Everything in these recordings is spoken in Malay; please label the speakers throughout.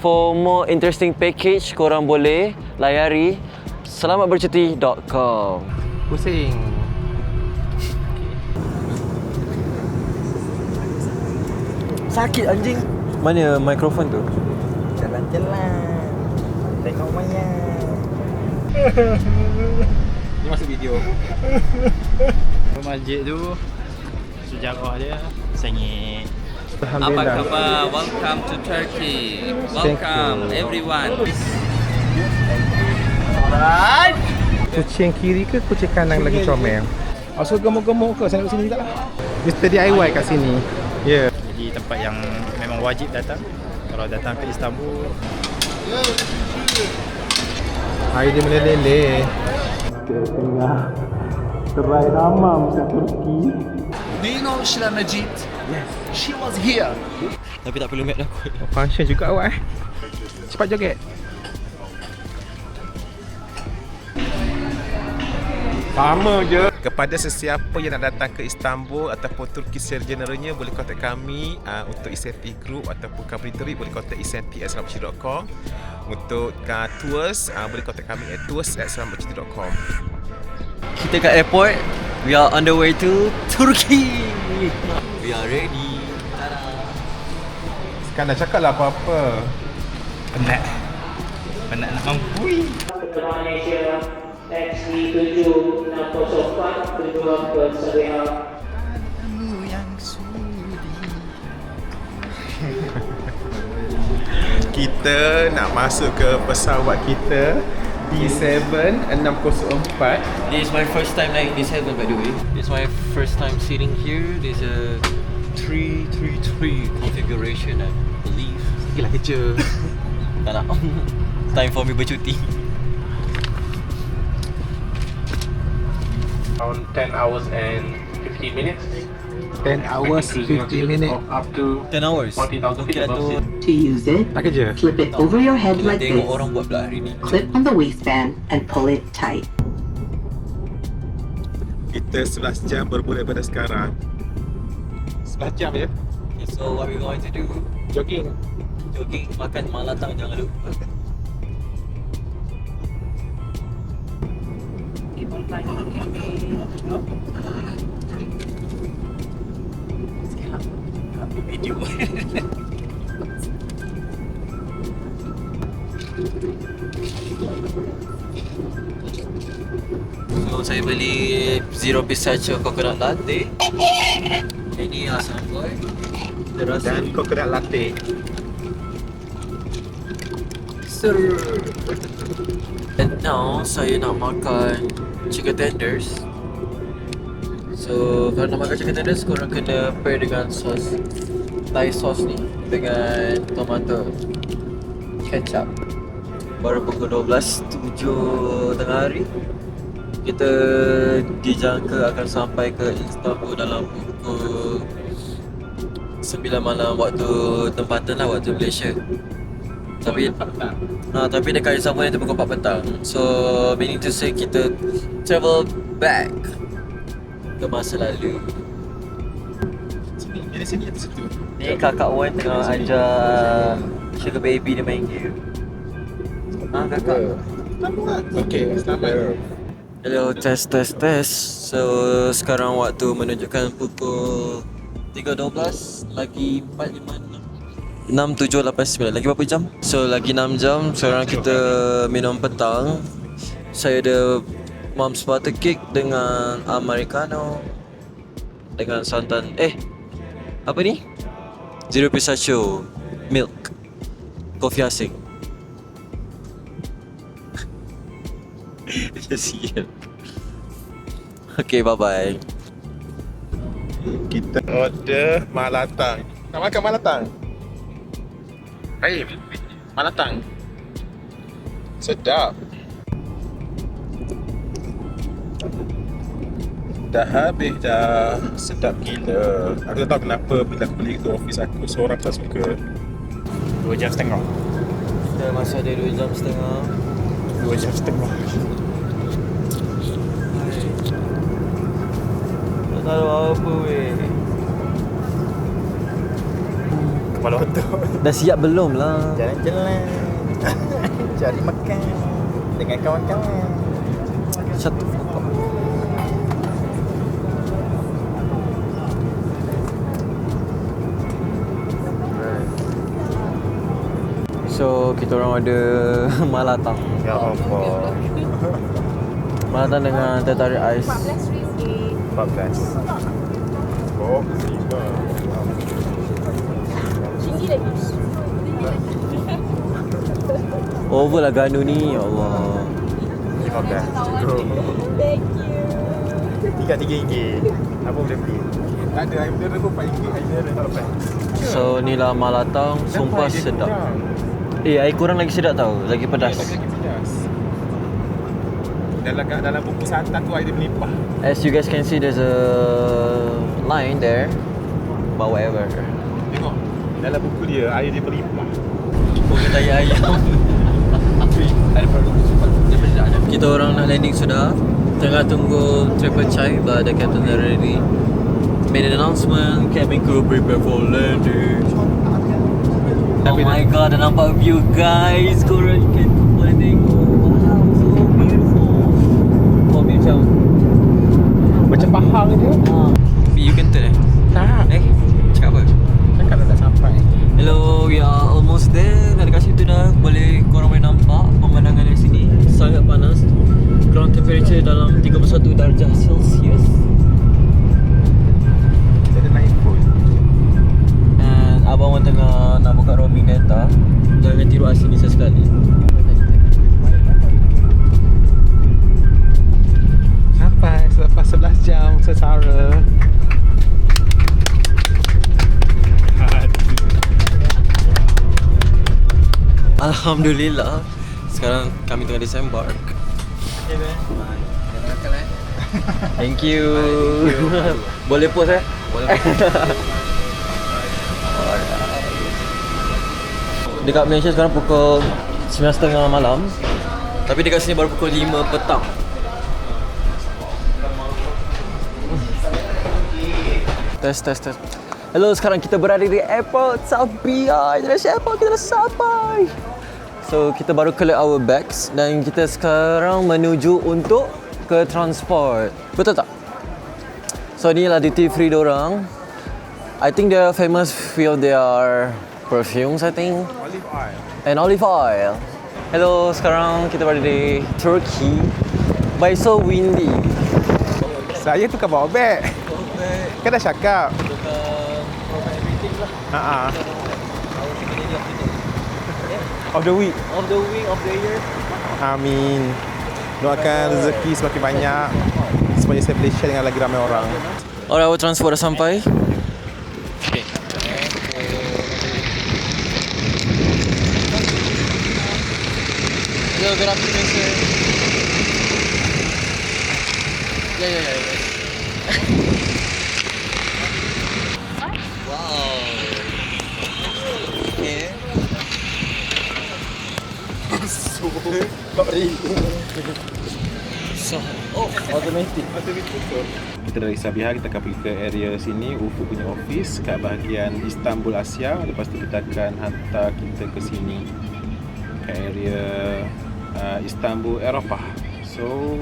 Speaker 1: For more interesting package, korang boleh layari selamatbercuti.com.
Speaker 2: Pusing.
Speaker 1: Sakit anjing. Mana mikrofon tu?
Speaker 3: Jalan-jalan. Tengok wayang.
Speaker 2: Ni masuk video. Masjid tu sejarah dia sengit.
Speaker 4: Apa khabar? Welcome to Turkey. Welcome everyone.
Speaker 2: Alright. Kucing kiri ke kucing kanan lagi comel? So gemuk-gemuk ke? Saya nak sini tak lah. Mr. DIY kat sini. Ya. Yeah. Jadi tempat yang memang wajib datang kalau datang ke Istanbul. Air dia meleleh. Kita tengah terai ramam kat Turki.
Speaker 5: Do you know Sheila Majid?
Speaker 2: Yes.
Speaker 5: She was here.
Speaker 1: Tapi tak perlu mat dah kot.
Speaker 2: Function juga awak Cepat joget. Sama je. Kepada sesiapa yang nak datang ke Istanbul ataupun Turki secara generalnya, boleh kontak kami untuk Isanti Group ataupun company trip boleh kontak isanti@selamatbercuti.com. Untuk tours boleh kontak kami at tours@selamatbercuti.com.
Speaker 1: Kita kat airport. We are on the way to Turkey. We are ready.
Speaker 2: Sekarang dah cakap lah apa-apa.
Speaker 4: Penat nak mampui.
Speaker 6: Penerbangan Malaysia taksi 7604 tujuan ke Syariah.
Speaker 2: Kita nak masuk ke pesawat kita D7-604.
Speaker 1: This is my first time naik D7 by the way. This is my first time sitting here. This is a 333 configuration I believe.
Speaker 2: Gila kerja.
Speaker 1: Tak nak. Time for me bercuti.
Speaker 7: Around 10 hours and 50 minutes.
Speaker 2: 10 hours, 50 minutes.
Speaker 7: Up to
Speaker 1: 10 hours.
Speaker 7: 40,000 feet
Speaker 1: Okay lah
Speaker 7: above
Speaker 1: tu.
Speaker 7: sea.
Speaker 8: To use it,
Speaker 2: Tak kerja.
Speaker 8: flip it over your head
Speaker 1: Kita
Speaker 8: like
Speaker 1: tengok
Speaker 8: this,
Speaker 1: orang buat pula hari ni.
Speaker 8: clip on the waistband, and pull it tight.
Speaker 2: Kita 11 jam bermula pada sekarang. 11 jam ya?
Speaker 1: Okay, so what we going to do?
Speaker 2: Jogging.
Speaker 1: Jogging, makan malatang jangan lupa. Video. So saya beli zero pistachio coconut latte. Ini asam boy. Terasa
Speaker 2: Dan coconut latte.
Speaker 1: seru. And now saya nak makan chicken tenders. So kalau nak makan chicken tenders, korang kena pair dengan sos Thai sauce ni dengan tomato ketchup. Baru pukul 12, 7 tengah hari. Kita dijangka akan sampai ke Istanbul dalam pukul 9 malam waktu tempatan lah, waktu Malaysia. Tapi dekat Istanbul ni pukul 4 petang. So meaning to say kita travel back ke masa lalu.
Speaker 2: Dari sini atau situ?
Speaker 1: Ni kakak Wan tengah ajar sugar baby dia main game. Kakak.
Speaker 2: Okey, selamat.
Speaker 1: Hello, test. So sekarang waktu menunjukkan pukul 3.12, lagi 4, 5, 6 7, 8, 9. Lagi berapa jam? So lagi 6 jam. Sekarang kita minum petang. Saya ada Mom's butter cake dengan americano dengan santan apa ni? Zero pistachio milk kopi asing. Sial. Okay, bye-bye.
Speaker 2: Kita order malatang. Nak makan malatang? Hai, malatang. Sedap. Dah habis dah. Sedap gila. Aku tak tahu kenapa bila aku beli ke office aku, seorang tak suka. 2 jam setengah.
Speaker 1: Kita masih ada 2 jam setengah.
Speaker 2: 2 jam setengah.
Speaker 1: Tak tahu apa weh.
Speaker 2: Kepala otot.
Speaker 1: Dah siap belum lah?
Speaker 3: Jalan-jalan. Cari makan dengan kawan-kawan.
Speaker 1: Satu. So kita orang ada malatang.
Speaker 3: Ya Allah.
Speaker 1: Malatang dengan teh tarik ais.
Speaker 3: 14. Oh,
Speaker 1: Over lah Ganu ni, ya Allah.
Speaker 3: 15. Cukup. Tiga RM3. Apa boleh beli?
Speaker 2: Tak ada, air mineral pun RM4. Air mineral tak lepas.
Speaker 1: So ni lah malatang, sumpah sedap. Air kurang lagi sedap tau, lagi pedas.
Speaker 2: Lagi pedas. Dalam buku santan tu air dia melimpah.
Speaker 1: As you guys can see, there's a line there. But whatever.
Speaker 2: Tengok, dalam buku dia air dia melimpah.
Speaker 1: Kita ayam. Kita orang nak landing sudah. Tengah tunggu triple chai, but the captain already made an announcement. Cabin crew prepare for landing. Oh my god, dah nampak view guys. Korang can boleh tengok. Wow, so beautiful. Oh,
Speaker 2: Macam Pahang dia.
Speaker 1: You can turn
Speaker 2: Tak.
Speaker 1: Cakap apa?
Speaker 2: Cakap dah sampai.
Speaker 1: Hello, we are almost there. Dah dekat situ dah. Boleh korang boleh nampak pemandangan dari sini. Sangat panas. Ground temperature dalam 31 darjah Celsius.
Speaker 2: Ada naik pun.
Speaker 1: And abang Wan tengah nak buka roaming data. Jangan tiru asing ni sesekali.
Speaker 2: Sampai selepas 11 jam sesara.
Speaker 1: Alhamdulillah. Sekarang kami tengah disembark. Thank you. Boleh post Boleh. Dekat Malaysia sekarang pukul 9.30 malam. Tapi dekat sini baru pukul 5 petang. Test. Hello, sekarang kita berada di airport Sabia International Airport. Kita dah sampai. So, kita baru collect our bags dan kita sekarang menuju untuk ke transport. Betul tak? So, ni lah duty free dorang. I think they are famous with their perfumes, I think.
Speaker 2: Olive oil.
Speaker 1: And olive oil. Hello, sekarang kita berada di Turkey. But it's so windy.
Speaker 2: Saya tukar bawa beg. Kan dah cakap. Of the week.
Speaker 1: Of the week, of the year.
Speaker 2: Amin. Doakan rezeki semakin banyak supaya saya boleh share dengan lagi ramai orang.
Speaker 1: Alright, our transport dah sampai. Okay. Hello, good afternoon, sir. Yeah. Wow. Okay. So, automatic.
Speaker 2: Kita dari Sabiha, kita akan pergi ke area sini, Ufuk punya office kat bahagian Istanbul Asia. Lepas tu kita akan hantar kita ke sini ke area Istanbul Eropah. So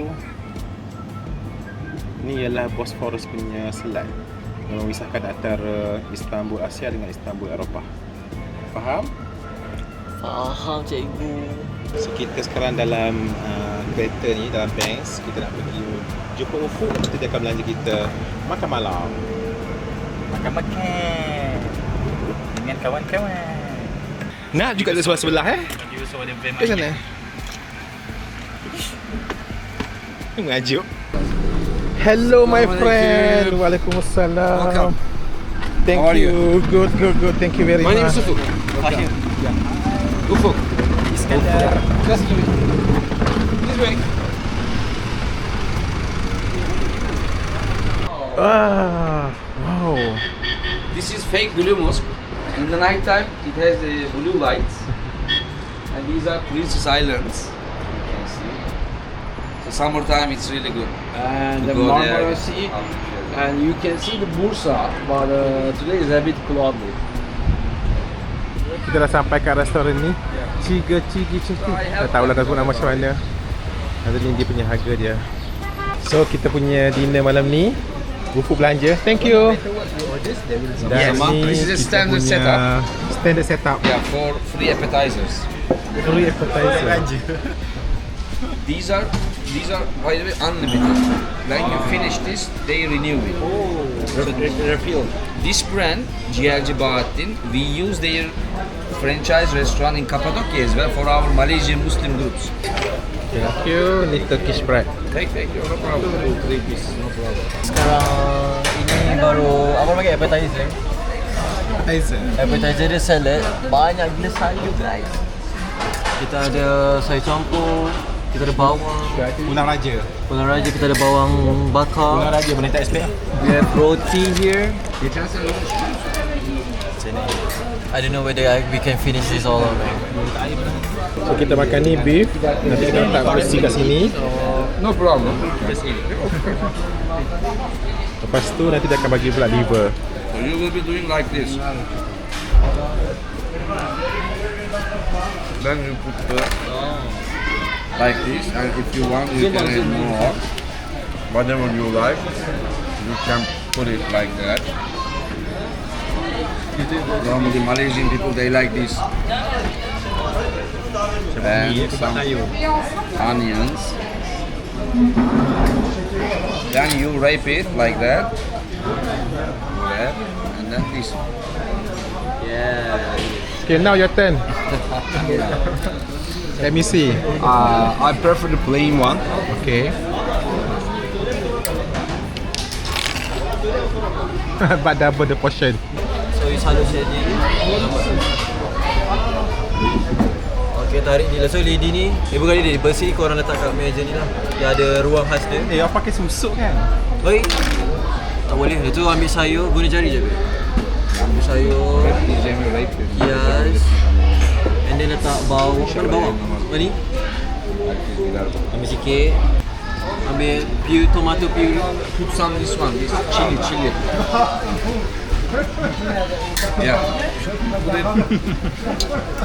Speaker 2: ni ialah Bosphorus punya selat yang memisahkan antara Istanbul Asia dengan Istanbul Eropah. Faham?
Speaker 1: Faham, cikgu.
Speaker 2: So kita sekarang dalam kereta ni, dalam Benz. Kita nak pergi jumpa Ufuk. Lepas tu dia akan belanja kita makan malam.
Speaker 3: Makan-makan dengan kawan-kawan.
Speaker 2: Nak juga ada sebelah-sebelah Ke sana. Mengajuk. Hello my friend. Waalaikumsalam.
Speaker 5: Welcome.
Speaker 2: Thank
Speaker 5: How are
Speaker 2: you. Good. Thank you very
Speaker 5: My name
Speaker 2: much.
Speaker 5: is Ufuk. Ufuk.
Speaker 3: Iskandar.
Speaker 5: Just do it. This way.
Speaker 2: Wow.
Speaker 5: This is fake blue mosque. In the night time, it has blue lights. And these are Princess Islands. You can see. So summertime, it's really good.
Speaker 9: And
Speaker 5: to
Speaker 9: the
Speaker 5: go
Speaker 9: Marmara
Speaker 5: there.
Speaker 9: Sea, and you can see the Bursa, but today is a bit cloudy.
Speaker 2: Kita dah sampai kat restoran ni. Ciga Cigi Cigi. Tak tahulah kan nama macam mana. Ada ni dia punya harga dia. So kita punya dinner malam ni Bufu belanja. Thank you. Dan ni
Speaker 5: This is a
Speaker 2: kita
Speaker 5: standard
Speaker 2: punya
Speaker 5: setup.
Speaker 2: Standard setup.
Speaker 5: Yeah, for free appetizers.
Speaker 2: Free appetizer.
Speaker 5: These are by the way unlimited. Like you finish this, they renew it. So refill. This brand Ciğerci Bahattin, we use their franchise restaurant in Cappadocia as well for our Malaysian Muslim groups.
Speaker 2: Thank you. Ni Turkish bread.
Speaker 5: Take no problem. 3 pieces, no problem.
Speaker 1: Sekarang ini baru apa bagi appetizer? Appetizer dia salad. Banyak gila sayur guys. Kita ada sayur campur, kita ada bawang
Speaker 2: Pulang Raja.
Speaker 1: Pulang Raja, kita ada bawang bakar.
Speaker 2: Pulang Raja boleh tak explain?
Speaker 1: We have roti here. I don't know whether we can finish this all or not.
Speaker 2: So kita makan ni beef. Nanti kita letak kursi kat sini.
Speaker 5: No problem.
Speaker 2: Lepas tu nanti dia akan bagi pula liver.
Speaker 5: So you will be doing like this. Then you put the like this, and if you want, you can add more. Whatever you like, you can put it like that. Normally Malaysian people they like this. And some onions. Then you wrap it like that. That, and then this.
Speaker 2: Okay, now your turn. Let me see.
Speaker 5: I prefer the plain one.
Speaker 2: Okay. But double the portion.
Speaker 1: So you selalu share ni. Okay, tarik ni lah. So lidi ni, bukan lidi, bersih korang letak kat meja ni lah. Dia ada ruang khas dia.
Speaker 2: Awak pakai susuk kan?
Speaker 1: Oi, tak boleh. Itu ambil sayur, guna jari je. Ambil sayur, hias, and then letak bawang. Mana bawang? Apa ni? Ambil sikit. Ambil tomato puree.
Speaker 5: Put some this one, this chili. Yeah.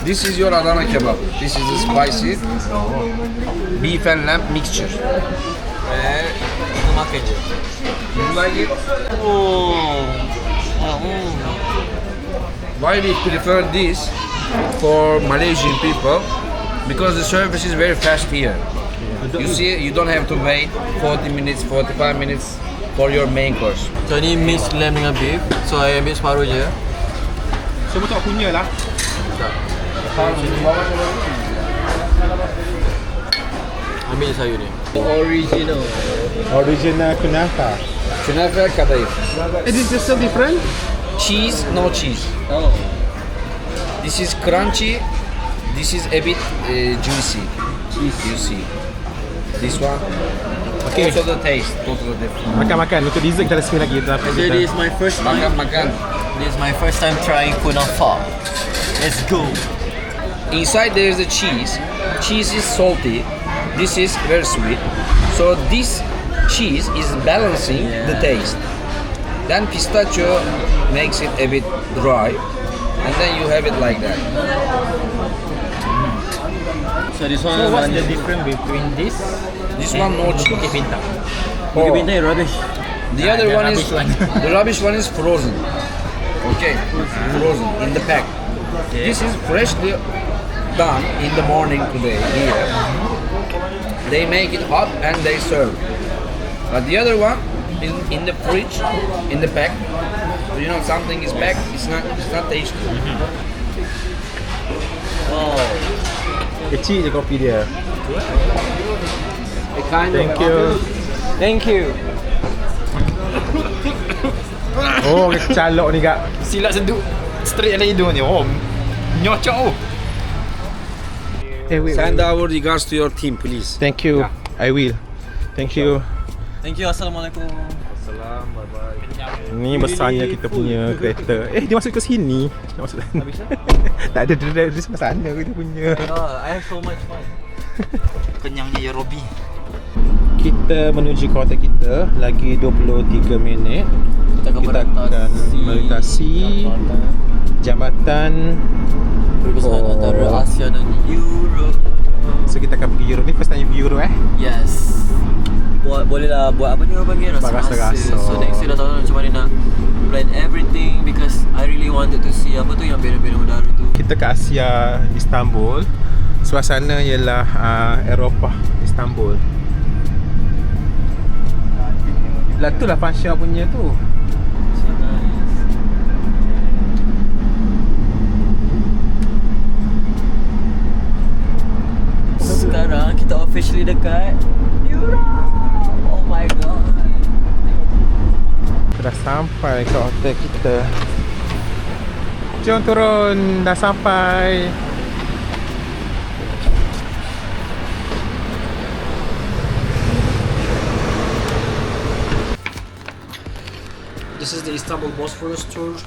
Speaker 5: This is your Adana kebab. This is the spicy beef and lamb mixture.
Speaker 1: Kita makan je.
Speaker 5: You like it? Why we prefer this for Malaysian people? Because the service is very fast here. You see, you don't have to wait 40 minutes, 45 minutes for your main course.
Speaker 1: So ni mix lamb dengan beef. So I ambil separuh je.
Speaker 2: Semua tak punya lah.
Speaker 1: Ambil sayur ni. Original.
Speaker 2: Original kunafa.
Speaker 5: Künefe kadayıf.
Speaker 2: Is this so different?
Speaker 5: Cheese, no cheese.
Speaker 1: Oh.
Speaker 5: This is crunchy. This is a bit juicy. You see. This one.
Speaker 2: Okay.
Speaker 5: Also the taste, totally different.
Speaker 2: Makan. Untuk dessert kita ada sekali lagi.
Speaker 1: So this is my first time.
Speaker 5: Makan.
Speaker 1: This is my first time trying kunafa. Let's go.
Speaker 5: Inside there is a cheese. Cheese is salty. This is very sweet. So this cheese is balancing the taste. Then pistachio makes it a bit dry, and then you have it like that.
Speaker 1: So this one.
Speaker 3: So what's the difference between this?
Speaker 5: This one no cheese.
Speaker 3: Bukit Bintang.
Speaker 1: Bukit Bintang rubbish.
Speaker 5: The other
Speaker 3: the
Speaker 5: one is
Speaker 3: rubbish one.
Speaker 5: the rubbish one is frozen. Okay, frozen in the pack. This is freshly done in the morning today here. They make it hot and they serve. But the other one is in the fridge, in the pack. So you know something is packed. It's not tasty.
Speaker 1: Oh.
Speaker 2: Kecil je kopi dia. Thank you.
Speaker 1: Thank you.
Speaker 2: Oh, calok ni kak.
Speaker 3: Silap sentuh straight dalam hidung ni. Oh, nyocok oh.
Speaker 2: Wait.
Speaker 5: Send our regards to your team, please.
Speaker 2: Thank you. I will. Thank you.
Speaker 1: Thank you. Assalamualaikum.
Speaker 2: Ni besarnya kita punya kereta. Dia masuk ke sini. Dia masuk sana. Tak ada, dia sebelah sana kita punya.
Speaker 1: I have so much fun.
Speaker 3: Kenyangnya ya Robi.
Speaker 2: Kita menuju kota kita lagi 23 minit.
Speaker 1: Kita akan
Speaker 2: melintasi jambatan
Speaker 1: perbezaan antara Asia dan Europe.
Speaker 2: So kita akan pergi Europe ni, first time pergi Europe
Speaker 1: Yes. Boleh lah buat apa ni orang panggil,
Speaker 2: rasa-rasa.
Speaker 1: So next year dah tahu macam mana nak plan everything, because I really wanted to see apa tu yang benda-benda udara tu.
Speaker 2: Kita ke Asia, Istanbul. Suasana ialah Eropah, Istanbul. Lah tu lah Fansha punya tu.
Speaker 1: So nice. Sekarang kita officially dekat Europe. Oh my god.
Speaker 2: Kita dah sampai ke hotel kita. Jom turun, dah sampai.
Speaker 9: This is the Istanbul Bosphorus tour.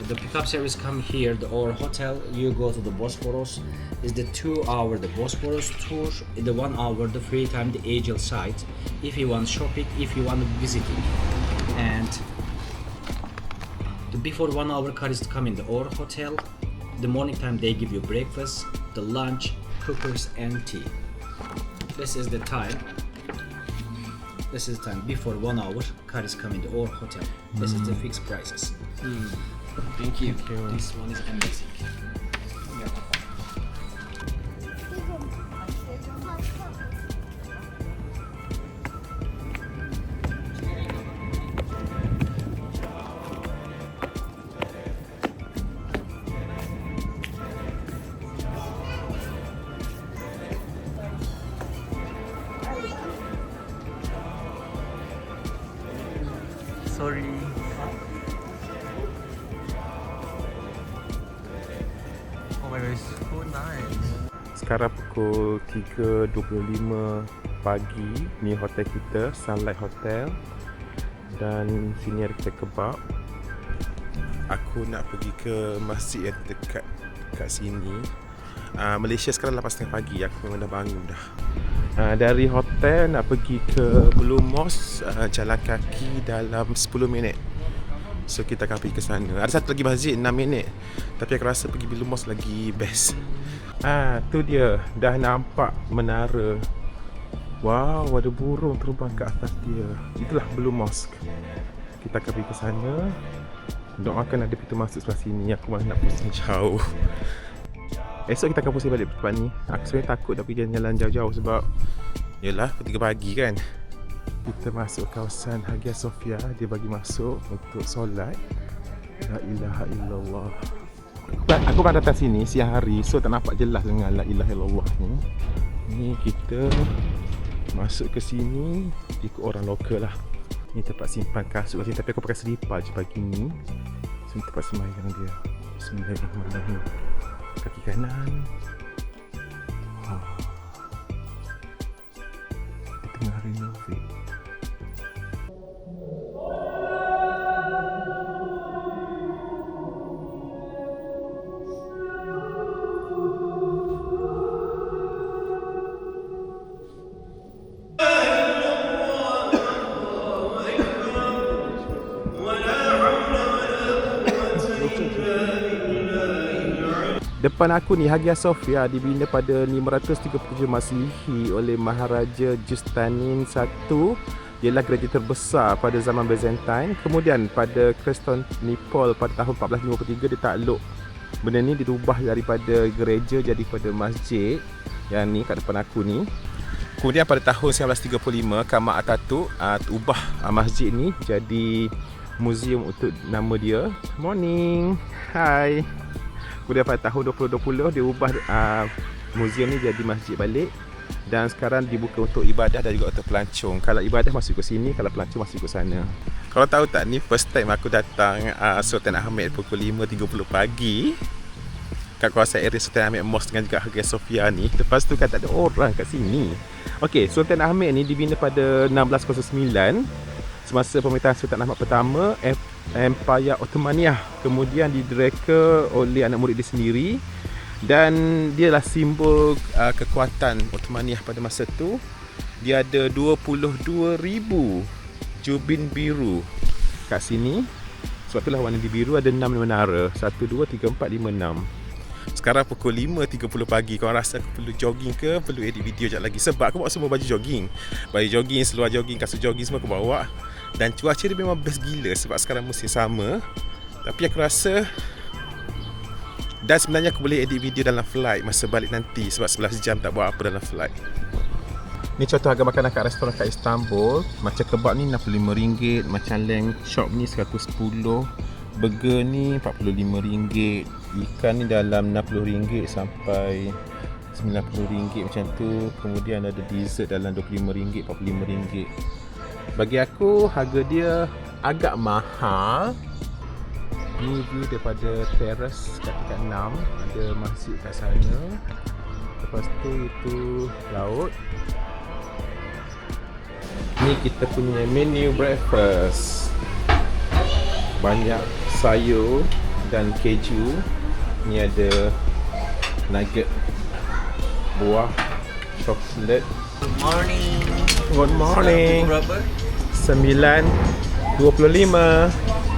Speaker 9: The pickup service come here, our hotel, you go to the Bosphorus. Is the 2 hour the Bosphorus tour, the 1 hour the free time the Aegean site. If you want shopping, if you want visiting. And before 1 hour car is to come in the our hotel. The morning time they give you breakfast, the lunch, cookers and tea. This is the time. This is the time before 1 hour car is coming to our hotel. This is the fixed prices.
Speaker 1: Thank you.
Speaker 9: This one is amazing.
Speaker 1: Sorry. Oh my god, it's so nice.
Speaker 2: Sekarang pukul 3.25 pagi. Ni hotel kita, Sunlight Hotel. Dan sini ada kedai kebab. Aku nak pergi ke masjid yang dekat kat sini. Malaysia sekarang 8.30 pagi. Aku memang dah bangun dah. Dari hotel nak pergi ke Blue Mosque, jalan kaki dalam 10 minit. So kita akan pergi ke sana. Ada satu lagi masjid 6 minit. Tapi aku rasa pergi Blue Mosque lagi best. Tu dia, dah nampak menara. Wow, ada burung terbang ke atas dia. Itulah Blue Mosque. Kita akan pergi ke sana. Doakan ada pintu masuk sebelah sini. Aku malah nak pusing jauh. Esok kita akan pusing balik tempat ni. Aku sebenarnya takut dah pergi jalan jauh-jauh sebab yelah, pukul 3 pagi kan. Kita masuk kawasan Hagia Sophia. Dia bagi masuk untuk solat. La ilaha illallah. Aku pernah datang sini siang hari, so tak nampak jelas dengan la ilaha illallah ni. Ni kita masuk ke sini ikut orang lokal lah. Ni tempat simpan kasut kat sini, tapi aku pakai selipar je pagi ni. Sini tempat sembahyang dia. Bismillahirrahmanirrahim. Kaki kanan. Dia tengah renovate. Depan aku ni Hagia Sophia dibina pada 537 Masihi oleh Maharaja Justanin I. Ialah gereja terbesar pada zaman Byzantine. Kemudian pada Konstantinopel pada tahun 1453 dia takluk. Benda ni dirubah daripada gereja jadi pada masjid. Yang ni kat depan aku ni. Kemudian pada tahun 1935 Kemal Atatürk ubah masjid ni jadi muzium untuk nama dia. Morning. Hai. Kemudian pada tahun 2020 dia ubah muzium ni jadi masjid balik. Dan sekarang dibuka untuk ibadah dan juga untuk pelancong. Kalau ibadah masuk ke sini, kalau pelancong masuk ke sana. Kalau tahu tak, ni first time aku datang Sultan Ahmed pukul 5.30 pagi kat kawasan area Sultan Ahmed Mosque dengan juga Hagia Sophia ni. Lepas tu kan tak ada orang kat sini. Okey, Sultan Ahmed ni dibina pada 1609 semasa pemerintahan Sultan Ahmad pertama, Empire Ottomaniah. Kemudian didereka oleh anak murid dia sendiri. Dan dia lah simbol kekuatan Ottomaniah pada masa tu. Dia ada 22,000 jubin biru kat sini. Sebab itulah warna biru ada 6 menara. 1, 2, 3, 4, 5, 6. Sekarang pukul 5.30 pagi. Korang rasa aku perlu jogging ke? Perlu edit video sekejap lagi. Sebab aku bawa semua baju jogging. Baju jogging, seluar jogging, kasut jogging semua aku bawa. Dan cuaca dia memang best gila sebab sekarang musim summer. Tapi aku rasa, dan sebenarnya aku boleh edit video dalam flight masa balik nanti. Sebab 11 jam tak buat apa dalam flight. Ni contoh harga makanan kat restoran kat Istanbul. Macam kebab ni RM65, macam lamb chop ni RM110, burger ni RM45, ikan ni dalam RM60 sampai RM90 macam tu. Kemudian ada dessert dalam RM25, RM45. Bagi aku harga dia agak mahal. Ni view daripada teras kat tingkat 6. Ada masjid kat sana. Lepas tu itu laut. Ni kita punya menu breakfast. Banyak sayur dan keju. Ni ada nugget, buah, coklat.
Speaker 1: Good morning.
Speaker 2: Good morning.
Speaker 1: Berapa?
Speaker 2: 9.25.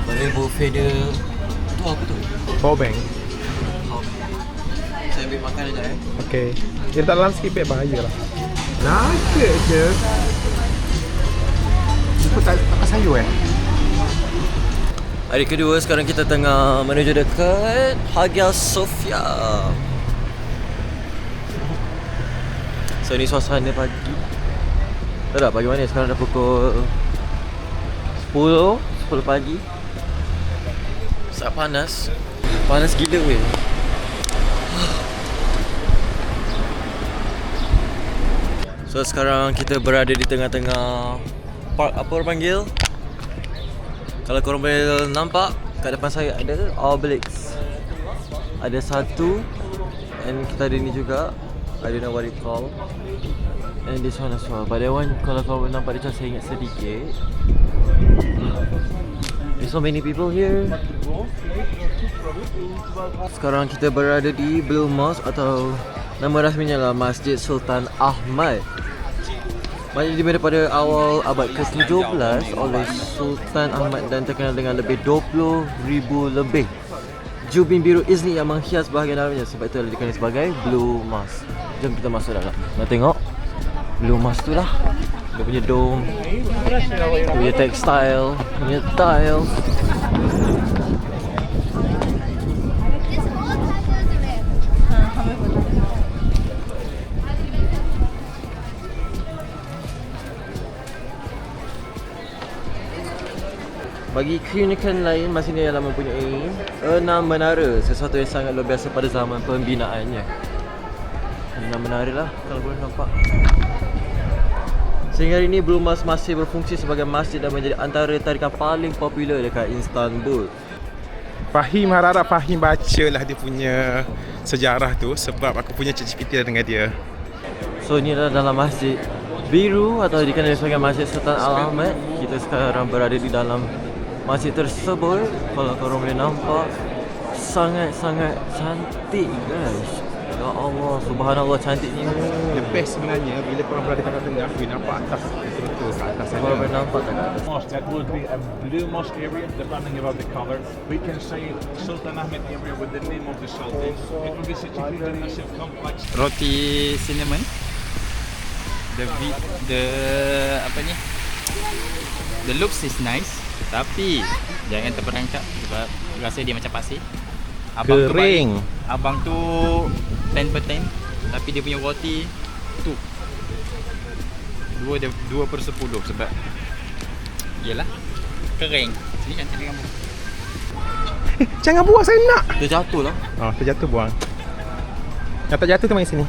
Speaker 1: Boleh buffet dia. Tu apa tu?
Speaker 2: Powerbank.
Speaker 1: Saya ambil makan sekejap
Speaker 2: Okay. Dia tak dalam sikit bahaya lah. Nugget je. Itu tak pakai sayur
Speaker 1: Hari kedua sekarang kita tengah menuju dekat Hagia Sophia. So ni suasana pagi. Tak tak, pagi mana? Sekarang dah pukul 10 pagi. Sangat panas. Panas gila weh. So sekarang kita berada di tengah-tengah park, apa orang panggil? Kalau korang boleh nampak, kat depan saya ada Obelix. Ada satu. And kita ada ni juga. I don't know what it called. And this one as well. But that one, kalau korang nampak dia macam saya ingat sedikit. There's so many people here. Sekarang kita berada di Blue Mosque, atau nama rasminya lah Masjid Sultan Ahmad. Masjid dibina pada awal abad ke-17 oleh Sultan Ahmad dan terkenal dengan lebih 20,000 lebih jubin biru izni yang menghias bahagian dalamnya. Sebab itu dikenali sebagai Blue Mosque. Jom kita masuk dalam. Nak tengok Blue Mosque tu lah. Dia punya dome, dia punya textile, punya tiles. Bagi keunikan lain, masjid ini adalah mempunyai 6 menara. Sesuatu yang sangat luar biasa pada zaman pembinaannya. 6 menara lah kalau boleh nampak. Sehingga hari ini Blue Mosque masih berfungsi sebagai masjid dan menjadi antara tarikan paling popular dekat Istanbul.
Speaker 2: Fahim, harap Fahim baca lah dia punya sejarah tu. Sebab aku punya cerita dengan dia.
Speaker 1: So ini adalah dalam masjid biru atau dikenali sebagai Masjid Sultan Al-Ahmad. Kita sekarang berada di dalam masjid tersebut. Kalau korang boleh nampak, sangat-sangat cantik guys. Ya Allah, subhanallah cantiknya.
Speaker 2: The best sebenarnya bila korang berada kat tengah, you nampak atas betul-betul kat atas sana.
Speaker 1: Korang boleh nampak tak kat atas?
Speaker 10: Mosque, that would be a blue mosque area, depending about the color. We can say Sultan Ahmed area with the name of the Sultan. It will be situated in a complex.
Speaker 4: Roti cinnamon. The apa ni? The looks is nice, tapi jangan terperangkap sebab rasa dia macam pasir.
Speaker 2: Kering.
Speaker 4: Abang tu 10/10, tapi dia punya roti tu 2/10 sebab yalah kering. Sini cantik dengan kamu.
Speaker 2: Jangan buang, saya nak.
Speaker 1: Terjatuh lah.
Speaker 2: Oh, terjatuh buang. Yang tak jatuh tu main sini.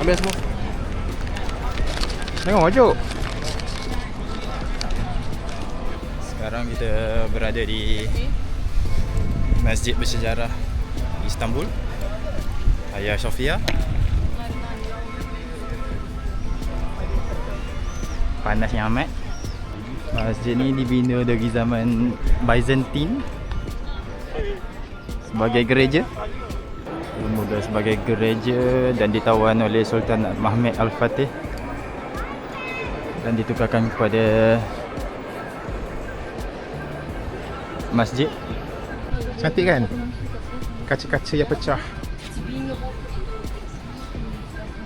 Speaker 1: Ambil semua.
Speaker 2: Tengok Jok.
Speaker 4: Sekarang kita berada di masjid bersejarah Istanbul, Hagia Sophia. Panasnya amat. Masjid ni dibina dari zaman Byzantine sebagai gereja. Bermula sebagai gereja dan ditawan oleh Sultan Mehmed Al-Fatih dan ditukarkan kepada masjid.
Speaker 2: Cantik kan? Kaca-kaca yang pecah.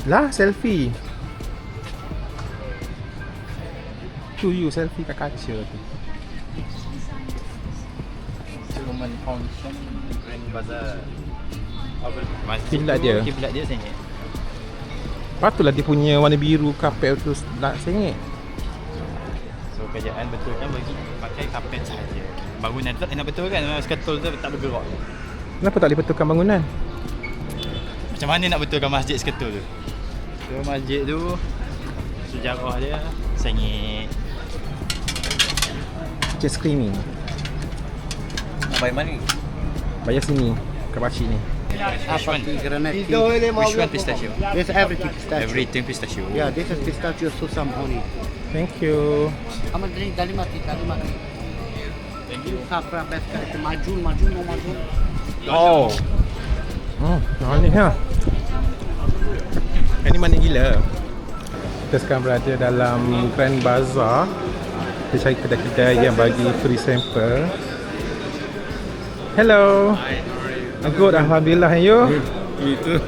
Speaker 2: Lah, selfie. Tu you selfie kat kaca tu.
Speaker 4: Roman Foundation Grand Bazaar.
Speaker 2: Kiblat dia.
Speaker 4: Kiblat dia RM1.
Speaker 2: Patutlah dia punya warna biru kapet tu nak RM1.
Speaker 4: So kerajaan betulkan bagi pakai kapet sahaja. Bangunan tu tak nak betulkan, skatul tu tak bergerak.
Speaker 2: Kenapa tak boleh betulkan bangunan?
Speaker 4: Macam mana nak betulkan masjid skatul tu? So masjid tu sejarah dia RM1.
Speaker 2: Just screaming.
Speaker 1: Nak bayar mana?
Speaker 2: Bayar sini, kat pakcik ni.
Speaker 4: Which one pistachio?
Speaker 11: There's everything pistachio.
Speaker 4: Everything pistachio.
Speaker 11: Yeah, this is pistachio susam honey.
Speaker 2: Thank you.
Speaker 11: I'm gonna drink dalimati. Thank you. Saffron best character. Majun.
Speaker 2: Oh. Mahal ni ha. Ini mana gila. Kita sekarang berada dalam Grand Bazaar. Kita cari kedai-kedai yang bagi free sample. Hello. I'm good, alhamdulillah. And you?
Speaker 4: Itu.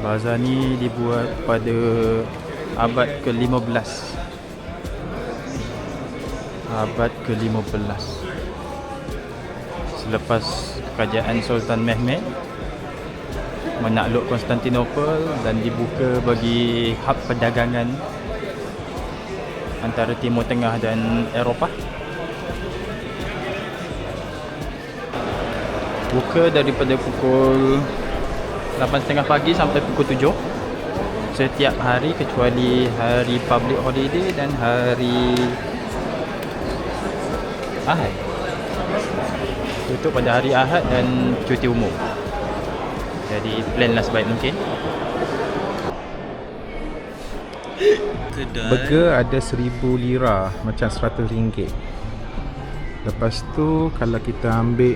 Speaker 4: Bazar ni dibuat pada abad ke-15. Abad ke-15. Selepas kerajaan Sultan Mehmed menakluk Konstantinopel dan dibuka bagi hub perdagangan antara Timur Tengah dan Eropah. Buka daripada pukul 8.30 pagi sampai pukul 7 setiap hari kecuali hari public holiday dan hari Ahad. Tutup pada hari Ahad dan cuti umum. Jadi planlah sebaik mungkin.
Speaker 2: Burger ada 1,000 lira, macam RM100. Lepas tu kalau kita ambil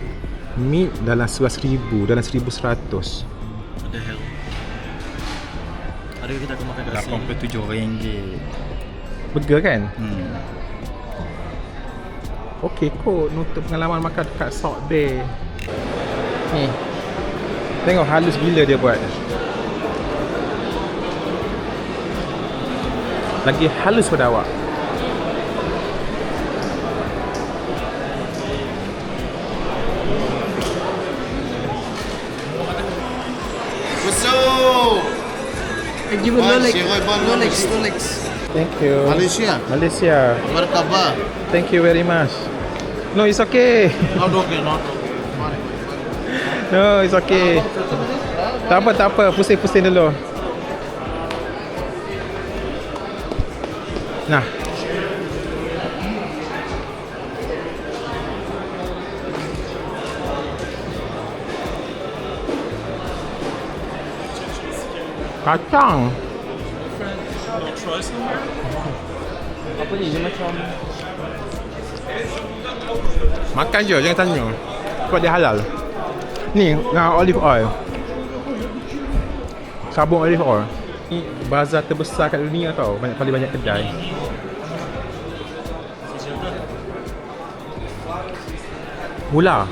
Speaker 2: meat dalam 11,000, dalam 1,100.
Speaker 1: What the hell? Ada kita akan makan kat sini.
Speaker 4: RM87.
Speaker 2: Burger kan? Okey kot, nutup pengalaman makan dekat South Bay. Ni. Tengok halus gila dia buat. Lagi halus pada awak.
Speaker 11: Give a Rolex.
Speaker 2: Thank you. Malaysia.
Speaker 11: Markaba.
Speaker 2: Thank you very much. No, it's okay.
Speaker 11: Not okay.
Speaker 2: No, it's okay. Tak apa. Pusing dulu. Nah. Kacang.
Speaker 4: Apa ni dia macam
Speaker 2: Makan je, jangan tanya. Sebab dia halal. Ni, dengan olive oil. Sabun olive oil. Ni bazar terbesar kat dunia tau. Paling banyak kedai. Mula.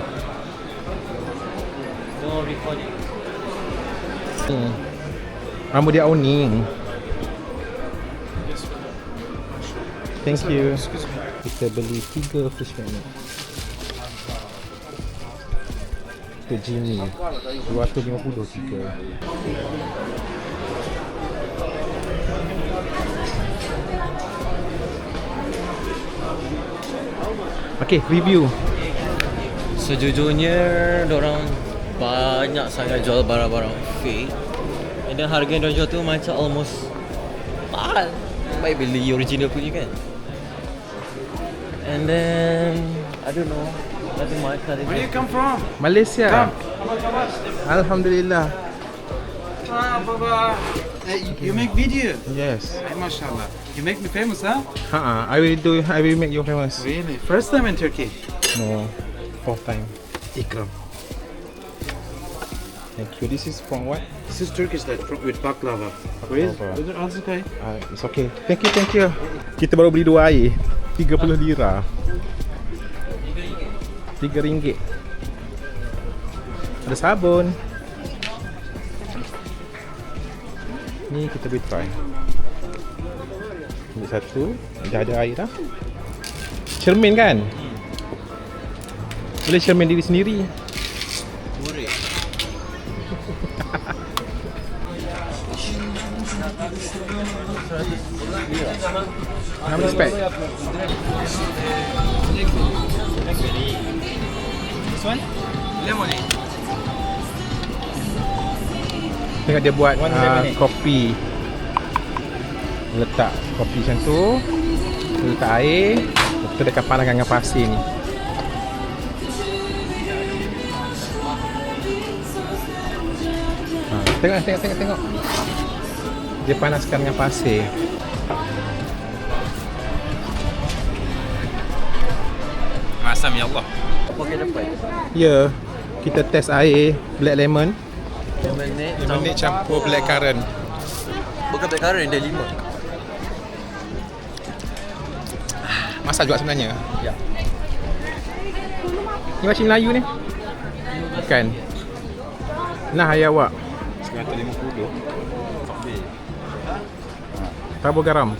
Speaker 2: Rambut dia owning. Thank you. Kita beli 3 fish magnet untuk Jimmy. 253. Okay, review.
Speaker 1: Sejujurnya diorang banyak sangat jual barang-barang fake. Dan harga yang diorang jual tu macam almost mahal. Baik beli original punya kan. And then I don't know. Nothing much.
Speaker 10: Where you come from?
Speaker 2: Malaysia. Alhamdulillah.
Speaker 10: Baba. You make video?
Speaker 2: Yes.
Speaker 10: Hey, mashallah. You make me famous, huh?
Speaker 2: I will make you famous.
Speaker 10: Really? First time in Turkey?
Speaker 2: No, 4th time.
Speaker 10: Ikram.
Speaker 2: Thank you. This is from what?
Speaker 10: This is Turkish that with baklava. Where's okay?
Speaker 2: It's okay. Thank you. Kita baru beli 2 air. 30 lira. RM3. Ada sabun. Ni kita boleh try. Ambil satu. Dah ada air dah. Cermin kan? Boleh cermin diri sendiri.
Speaker 1: Murid.
Speaker 2: Nama respect.
Speaker 4: This one? Lemonade.
Speaker 2: Tengok dia buat kopi. Letak kopi macam tu. Letak air. Lepas tu dekat panaskan dengan pasir ni. Tengok. Dia panaskan dengan pasir.
Speaker 4: Asam ya Allah.
Speaker 1: Pakai dapat.
Speaker 2: Ya, kita test air black lemon.
Speaker 1: Lemonade
Speaker 2: Campur black currant.
Speaker 1: Bukan black currant, dia 5.
Speaker 2: Masak juga sebenarnya.
Speaker 1: Ya.
Speaker 2: Ni macam Melayu ni? Bukan. Nah, ayah awak.
Speaker 3: 150.
Speaker 2: Tabur garam.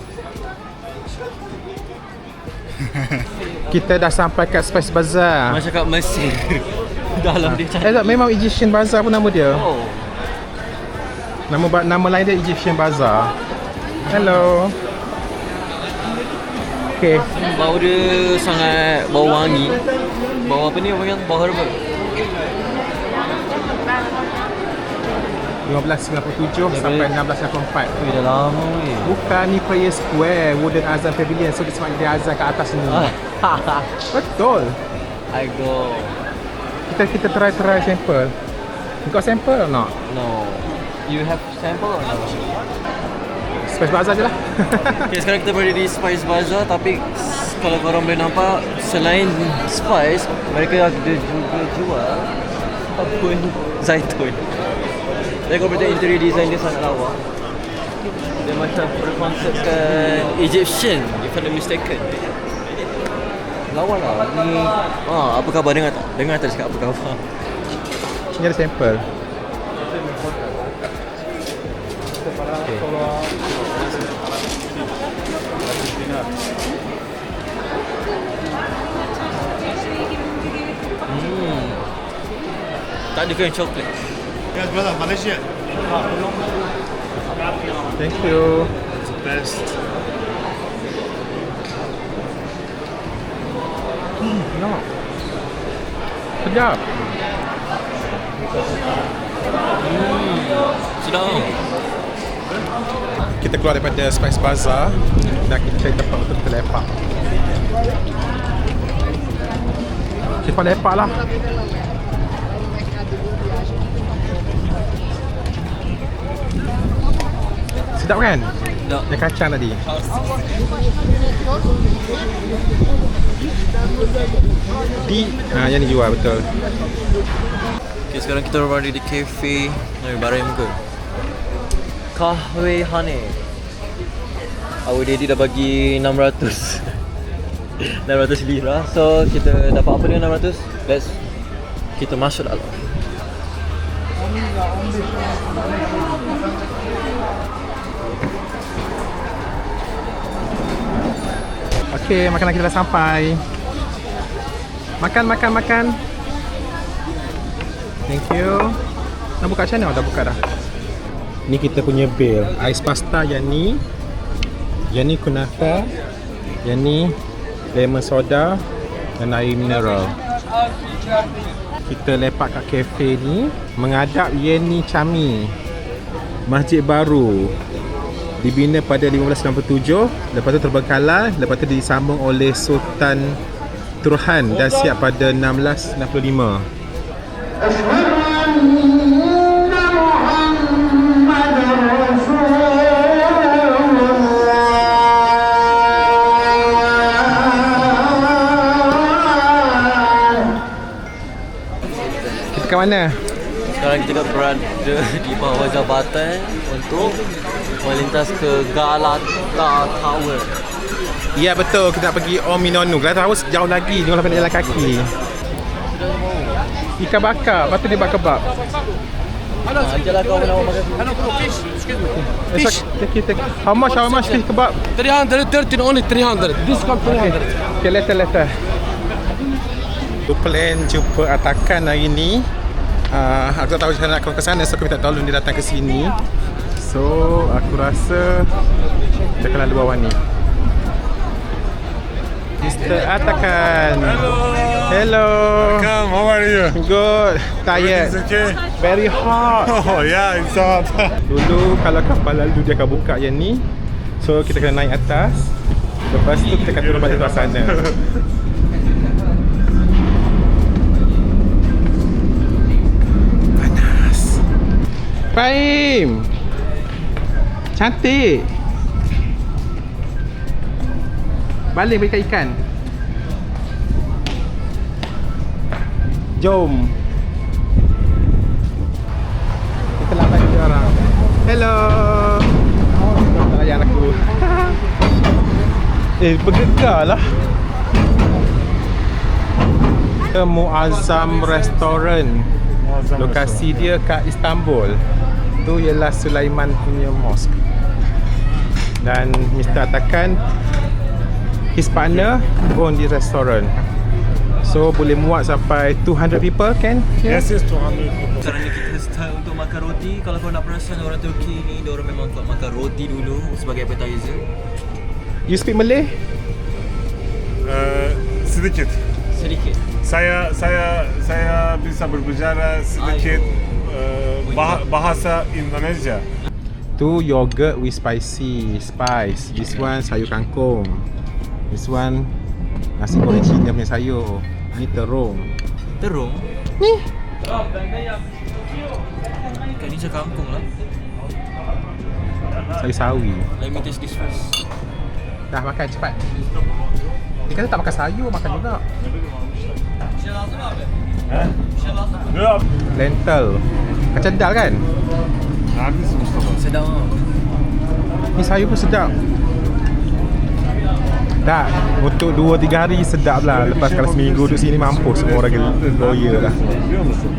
Speaker 2: Kita dah sampai kat Spice Bazaar.
Speaker 1: Macam kat Mesir. Dalam dia cantik.
Speaker 2: Tak, memang Egyptian Bazaar pun nama dia.
Speaker 1: Oh.
Speaker 2: Nama lain dia Egyptian Bazaar. Hello. Okay.
Speaker 1: Bau dia sangat bau wangi. Bau apa ni orang panggil? Bau herba.
Speaker 2: 1597 sampai 1694.
Speaker 1: Dah lama ni.
Speaker 2: Bukan ni Prayer Square, Wooden Azan Pavilion. So dia sebab dia azan kat atas ni. Betul.
Speaker 1: I go.
Speaker 2: Kita try sample. You got sample or not?
Speaker 1: No. You have sample or no?
Speaker 2: Spice Bazaar je lah.
Speaker 1: Okay, sekarang kita berada di Spice Bazaar, tapi kalau korang boleh nampak, selain spice, mereka ada juga jual sabun zaitun. Dan kalau perhatikan interior design dia sangat lawa. Dia macam berkonsepkan Egyptian, if I'm not mistaken. Lawa lah. Ni, apa khabar? Dengar tak? Dengar tak cakap apa khabar?
Speaker 2: Ni ada sample.
Speaker 1: Okay. Tak ada kan coklat?
Speaker 3: Yes, brother, Malaysia.
Speaker 2: Thank you.
Speaker 3: It's the best.
Speaker 2: No. Sedap.
Speaker 1: Sedap.
Speaker 2: Kita keluar daripada Spice Bazaar dan kita cari tempat untuk kita lepak. Kita lepak lah. Sedap kan?
Speaker 1: Sedap.
Speaker 2: Yang kacang tadi. Yang ni jual betul.
Speaker 1: Okay, sekarang kita berada di kafe Barai Muka. Kahwe Hane. Our daddy dah bagi 600 600 lira. So kita dapat apa dengan 600? Kita masuk dalam.
Speaker 2: Okay, makanan kita dah sampai. Makan. Thank you. Dah buka channel? Dah buka dah. Ni kita punya bill. Ais pasta yang ni. Yang ni kunafa. Yang ni lemon soda dan air mineral. Kita lepak kat kafe ni menghadap Yeni Chami. Masjid baru. Dibina pada 1597, lepas tu terbengkalai, lepas tu disambung oleh Sultan Turhan dan siap pada 1665. Kita ke mana?
Speaker 1: Sekarang kita berada di bawah jabatan untuk melintas ke Galata Tower.
Speaker 2: Ya betul, kita nak pergi Ominonu. Galata Tower jauh lagi, 58 jalan kaki. Ikan bakar. Lepas tu dia buat kebab.
Speaker 1: Ajalah kau nak makan.
Speaker 9: Hello bro, fish. Excuse me.
Speaker 2: Fish. Thank you. How much fish kebab?
Speaker 9: 313 only 300. Discount 300.
Speaker 2: Okay, later. Aku plan jumpa Atakan hari ni. Aku tak tahu macam mana nak ke sana, so aku minta tolong dia datang ke sini. So, aku rasa dia akan lalu bawah ni. Mr. Atakan. Hello.
Speaker 10: Welcome, how are you?
Speaker 2: Good. Tired.
Speaker 10: It's okay?
Speaker 2: Very hot.
Speaker 10: Oh yeah, it's hot.
Speaker 2: Dulu kalau kapal lalu dia akan buka yang ni. So kita kena naik atas. Lepas tu kita akan turun balik ke sana. Panas. Fahim. Cantik. Balik berikan ikan. Jom. Kita lambat juga orang. Hello. Tak layan aku. Bergegar lah. Muazzam Restaurant. Lokasi dia kat Istanbul. Tu ialah Sulaiman punya mosque. Dan Mr. Atakan, his partner own the restaurant. So boleh muat sampai 200 people kan?
Speaker 10: Yes, 200 people.
Speaker 1: Sekarang ni kita start untuk makan roti. Kalau kau nak perasan orang Turki ni, diorang memang kuat makan roti dulu sebagai appetizer.
Speaker 2: You speak Malay?
Speaker 10: Sedikit.
Speaker 1: Sedikit.
Speaker 10: Saya bisa berbicara sedikit bahasa Indonesia.
Speaker 2: Tu yogurt with spice. This one sayur kangkung. This one nasi goreng Cina punya sayur. Ni terung.
Speaker 1: Terung?
Speaker 2: Ni.
Speaker 1: Ikan ni macam kangkung lah.
Speaker 2: Sayur sawi.
Speaker 1: Let me taste this first.
Speaker 2: Dah makan cepat. Dia kata tak makan sayur, makan juga. Lentil. Kacang dal kan?
Speaker 10: Neredesin Mustafa?
Speaker 1: Sedap.
Speaker 2: Ni sayur pun sedap. Dah, untuk 2-3 hari sedap lah. Lepas kalau seminggu duduk sini mampus semua orang loyal lah.
Speaker 10: Biliyor musun?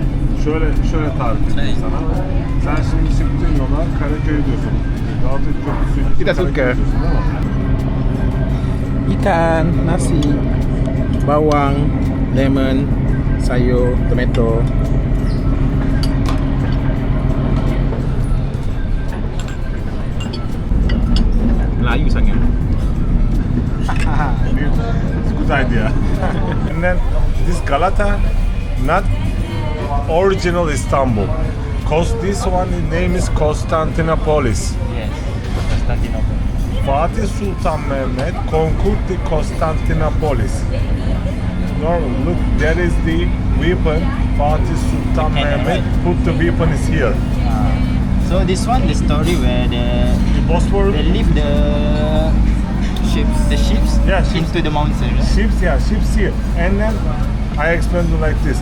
Speaker 10: Şöyle tarif edeyim sana. Sen şimdi çıktığın yola Karaköy diyorsun. Galata Köprüsü.
Speaker 2: Kita suka. Ikan, nasi, bawang, lemon, sayur, tomato. Melayu sangat.
Speaker 10: It's a good idea. And then this Galata, not original Istanbul. This one name is Constantinopolis.
Speaker 4: Yes, Constantinople.
Speaker 10: Fatih Sultan Mehmet conquered the Constantinopolis. No, look, there is the weapon. Fatih Sultan Mehmet put the weapon is here.
Speaker 4: So this one, the story where
Speaker 10: The Bosphorus.
Speaker 4: they leave the ships
Speaker 10: Yeah, ships.
Speaker 4: into the mountains.
Speaker 10: Ships here. And then I explained it like this.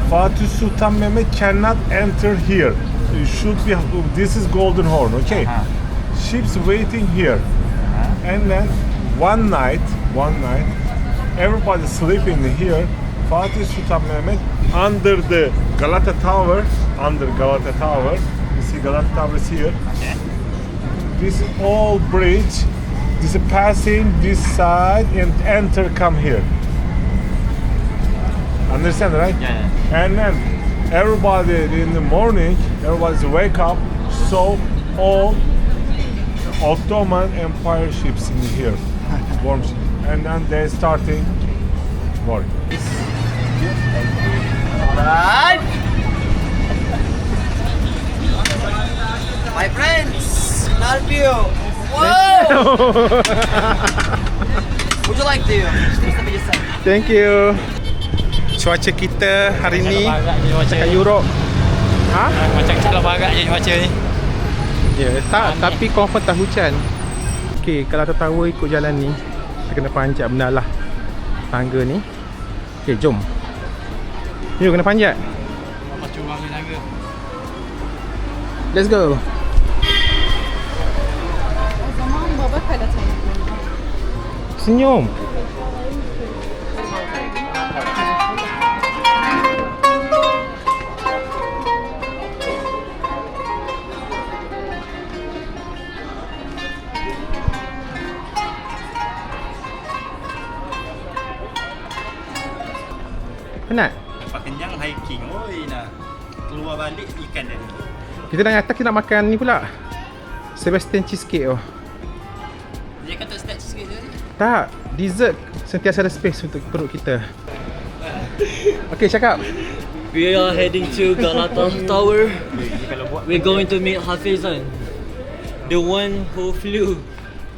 Speaker 10: Fatih Sultan Mehmet cannot enter here. It should be, this is Golden Horn, okay? Ships waiting here. And then one night, everybody sleeping here. Fatih Sultan Mehmet under the Galata Tower, you see Galata Tower is here.
Speaker 4: Okay.
Speaker 10: This is all bridge. This is passing this side and enter come here. Understand, right?
Speaker 4: Yeah.
Speaker 10: And then everybody in the morning, everybody's wake up, so all Ottoman Empire ships in here, warm ship. And then they starting war.
Speaker 1: Alright. My friends, Nalpio. Whoa! Would you like to?
Speaker 2: Thank you. Cuaca kita hari ni kat Europe. Ha?
Speaker 4: Macam celah barat je cuaca ni.
Speaker 2: Ya, tak, tapi confirm tak hujan. Okey, kalau tak tahu ikut jalan ni, kita kena panjat benar lah tangga ni. Okey, jom. Ni kena panjat.
Speaker 4: Macam bangun tangga.
Speaker 2: Let's go. Senyum. Penat?
Speaker 4: Lepas kenyang hiking. Oi, nak keluar balik ikan tadi.
Speaker 2: Kita dah atas, kita nak makan ni pula. Sebastian cheesecake tu.
Speaker 11: Dia kata start sikit je.
Speaker 2: Tak, dessert sentiasa ada space untuk perut kita. Okay, cakap.
Speaker 1: We are heading to Galata Tower. We're going to meet Hafizan, the one who flew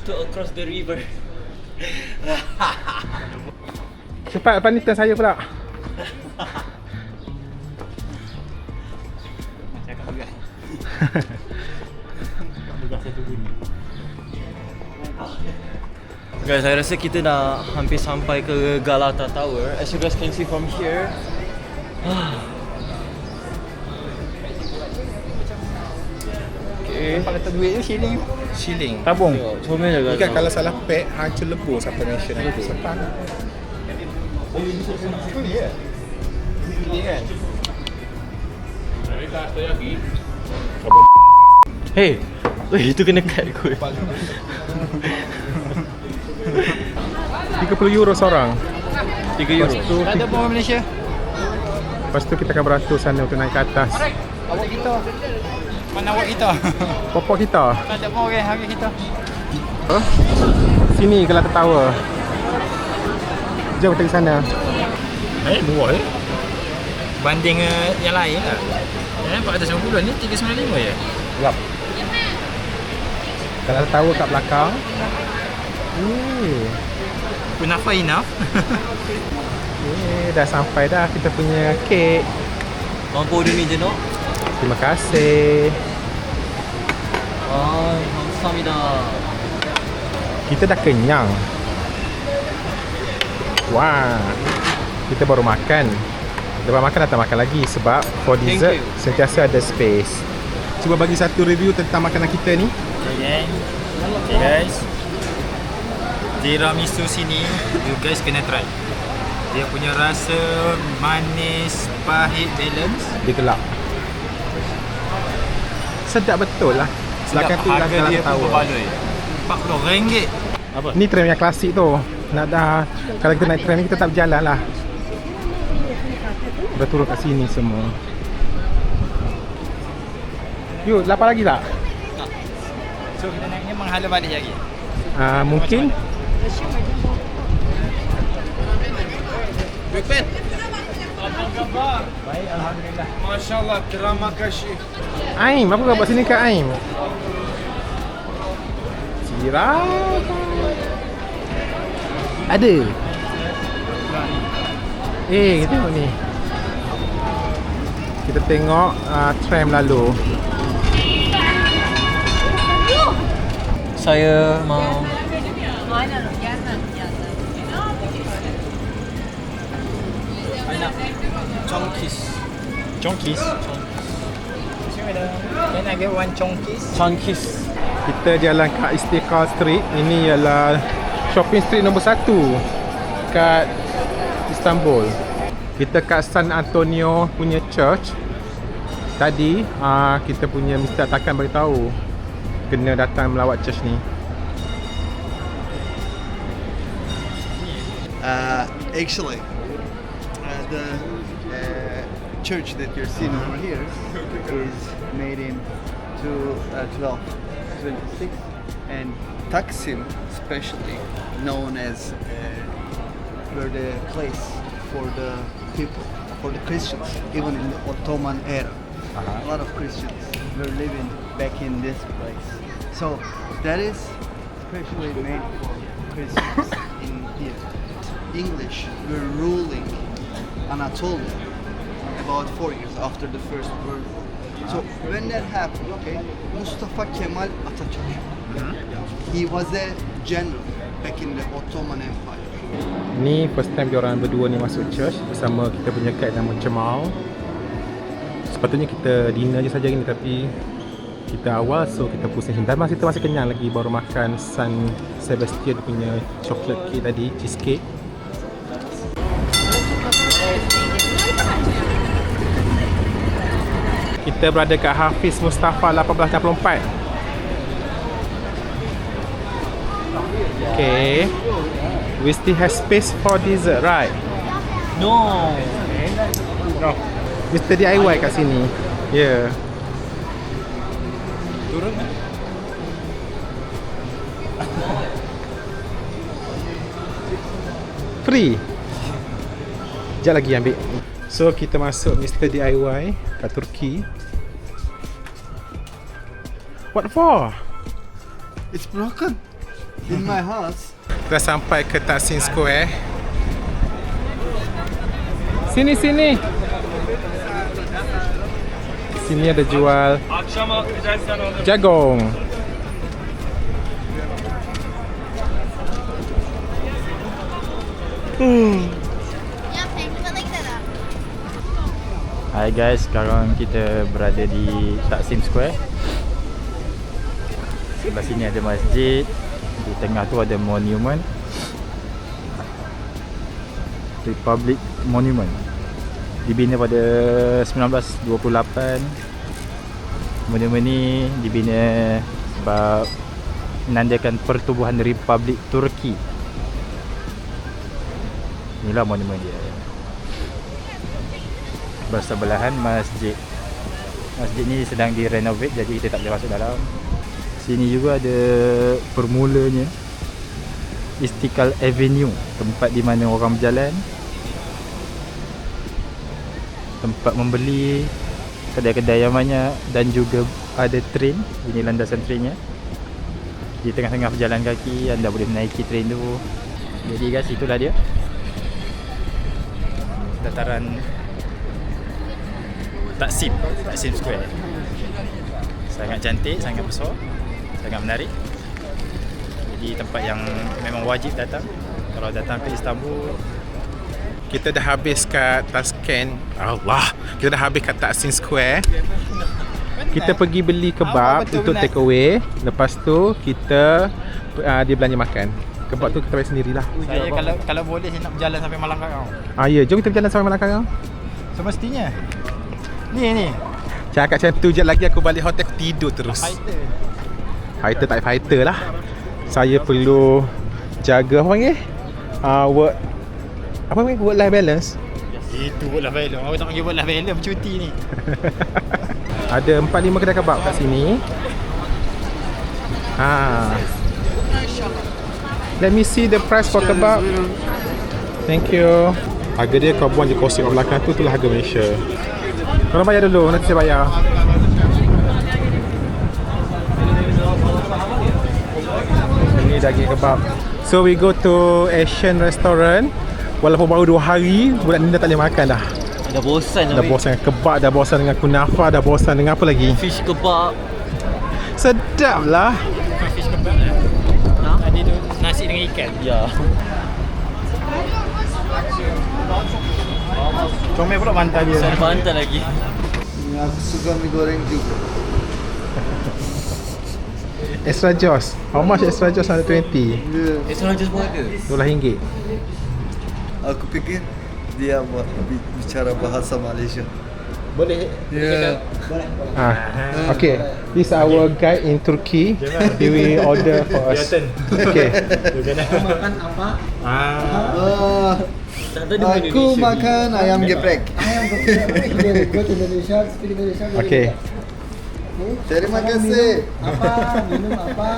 Speaker 1: to across the river.
Speaker 2: Cepat, lepas ni turn saya pula.
Speaker 4: Cakap juga.
Speaker 1: Guys, saya rasa kita dah hampir sampai ke Galata Tower. As you guys can see from here.
Speaker 4: Okay. Nampak letak duit tu shilling.
Speaker 2: Tabung.
Speaker 1: Comel je
Speaker 2: Ikan kalau salah pack, hancur lebur sampai mention aku. Sepan.
Speaker 1: Hey, itu kena cut kot.
Speaker 2: 30 euro seorang.
Speaker 1: 3 euro.
Speaker 11: Tak ada pun Malaysia.
Speaker 2: Lepas tu kita akan beratur sana untuk naik ke atas.
Speaker 11: Awak kita. Mana awak kita?
Speaker 2: Popok kita.
Speaker 11: Tak ada pun orang hari kita.
Speaker 2: Sini Galata Tower. Jom kita ke sana.
Speaker 4: Murah banding yang lain lah. Yang 490 ni 395 je.
Speaker 2: Yap. Galata Tower kat belakang.
Speaker 4: Enough.
Speaker 2: Dah sampai dah kita punya kek.
Speaker 1: Mampu order ni je no?
Speaker 2: Terima kasih.
Speaker 1: Kamsahamnida.
Speaker 2: Kita dah kenyang. Wah. Kita baru makan. Lepas makan datang makan lagi sebab for dessert sentiasa ada space. Cuba bagi satu review tentang makanan kita ni.
Speaker 4: Okay guys, tiramisu sini you guys kena try. Dia punya rasa manis, pahit, balance.
Speaker 2: Dia gelap. Sedap betul lah. Belakang tu
Speaker 4: harga dia
Speaker 2: tahu.
Speaker 4: RM40.
Speaker 2: Apa? Ni tram yang klasik tu. Nak dah, kalau kita naik tram ni kita tak berjalan lah. Dah turun kat sini semua. Yuk, lapar lagi tak?
Speaker 4: So kita naiknya menghala balik lagi.
Speaker 2: Mungkin.
Speaker 4: Baik, alhamdulillah. Masya-Allah, terima kasih.
Speaker 2: Aim, apa kau buat sini Kak Aim? Jirafah. Ada. Kita tengok ni. Kita tengok tram lalu.
Speaker 1: Saya mau
Speaker 4: Chongkis. Can I get one chongkis?
Speaker 2: Kita jalan kat Istiqlal Street. Ini ialah shopping street nombor 1 kat Istanbul. Kita kat San Antonio punya church. Tadi kita punya Mr. Takan beritahu kena datang melawat church ni.
Speaker 12: Actually, the church that you're seeing over here is made in 1226, and Taksim, especially known as were the place for the people, for the Christians, even in the Ottoman era. A lot of Christians were living back in this place. So that is especially made for Christians in here. English were ruling Anatolia about 4 years after the First World War. So when that happened, Mustafa Kemal Atatürk, he was a general back in the Ottoman Empire.
Speaker 2: Ni first time diorang berdua ni masuk church bersama kita punya guide nama Cemal. Sepatutnya kita dinner je saja ni, tapi kita awal so kita pusing. Dan kita masih kenyang lagi, baru makan San Sebastian punya chocolate cake tadi, cheesecake. Kita berada kat Hafiz Mustafa 1864. Okay. We still have space for dessert, right?
Speaker 1: No.
Speaker 10: No.
Speaker 2: Mr. DIY kat sini. Ya. Yeah.
Speaker 4: Turun kan?
Speaker 2: Free. Sekejap lagi ambil. So kita masuk Mr. DIY kat Turki. What for?
Speaker 12: It's broken in my house.
Speaker 2: Dah sampai ke Taksim Square. Sini sini. Sini ada jual jagung.
Speaker 4: Hai guys, sekarang kita berada di Taksim Square. Sebelah sini ada masjid, di tengah tu ada monument, Republic Monument. Dibina pada 1928. Monument ni dibina sebab menandakan pertubuhan Republik Turki. Inilah monumen dia. Bersebelahan masjid. Masjid ni sedang direnovate, jadi kita tak boleh masuk dalam. Sini juga ada permulanya Istiqlal Avenue, tempat di mana orang berjalan, tempat membeli, kedai-kedai yang banyak, dan juga ada train. Ini landasan trainnya. Di tengah-tengah berjalan kaki anda boleh menaiki train tu. Jadi guys, itulah dia dataran Taksim Square. Sangat cantik, sangat besar, sangat menarik. Jadi tempat yang memang wajib datang kalau datang ke Istanbul.
Speaker 2: Kita dah habis kat Tashkent. Allah, kita dah habis kat Taksim Square. Kita pergi beli kebab untuk take away. Lepas tu kita dia belanja makan. Kebab tu kita bayar sendirilah.
Speaker 4: Saya kalau boleh saya nak berjalan sampai Malang Karau.
Speaker 2: Ya, jom kita berjalan sampai Malang Karau.
Speaker 4: Semestinya. Ni.
Speaker 2: Cakap macam tu je lagi aku balik hotel aku tidur terus. Fighter tak fighter lah. Saya perlu jaga apa panggil? Work life balance.
Speaker 4: Itu work life balance. Awak tak panggil work life balance bercuti ni.
Speaker 2: Ada 4-5 kedai kebab kat sini. Let me see the price for kebab. Thank you. Harga dia kau buang je kosong kat belakang tu, itulah harga Malaysia. Korang bayar dulu, nanti saya bayar. Ini daging kebab. So we go to Asian restaurant. Walaupun baru 2 hari, budak ni dah tak boleh makan dah.
Speaker 1: Dah bosan
Speaker 2: Dah bosan dengan kebab, dah bosan dengan kunafa, dah bosan dengan apa lagi?
Speaker 1: Fish kebab.
Speaker 2: Sedap lah.
Speaker 4: Fish kebab lah. Tadi tu nasi dengan ikan.
Speaker 1: Ya.
Speaker 4: Comel pula bantal dia.
Speaker 1: Saya bantal lagi.
Speaker 12: Aku suka mie goreng juga.
Speaker 2: Extra Joss. How much extra Joss? 120.
Speaker 1: Extra Joss pun ada.
Speaker 2: RM12.
Speaker 12: Aku fikir dia bicara bahasa Malaysia.
Speaker 2: Boleh?
Speaker 12: Yeah.
Speaker 2: Okay. This is our guide in Turkey. He will order for us. Okay.
Speaker 11: Makan apa?
Speaker 12: Aku makan ayam geprek.
Speaker 11: Ayam geprek. Go to Indonesia, speak Indonesia.
Speaker 2: Okay.
Speaker 12: Terima kasih.
Speaker 11: Apa? Minum apa?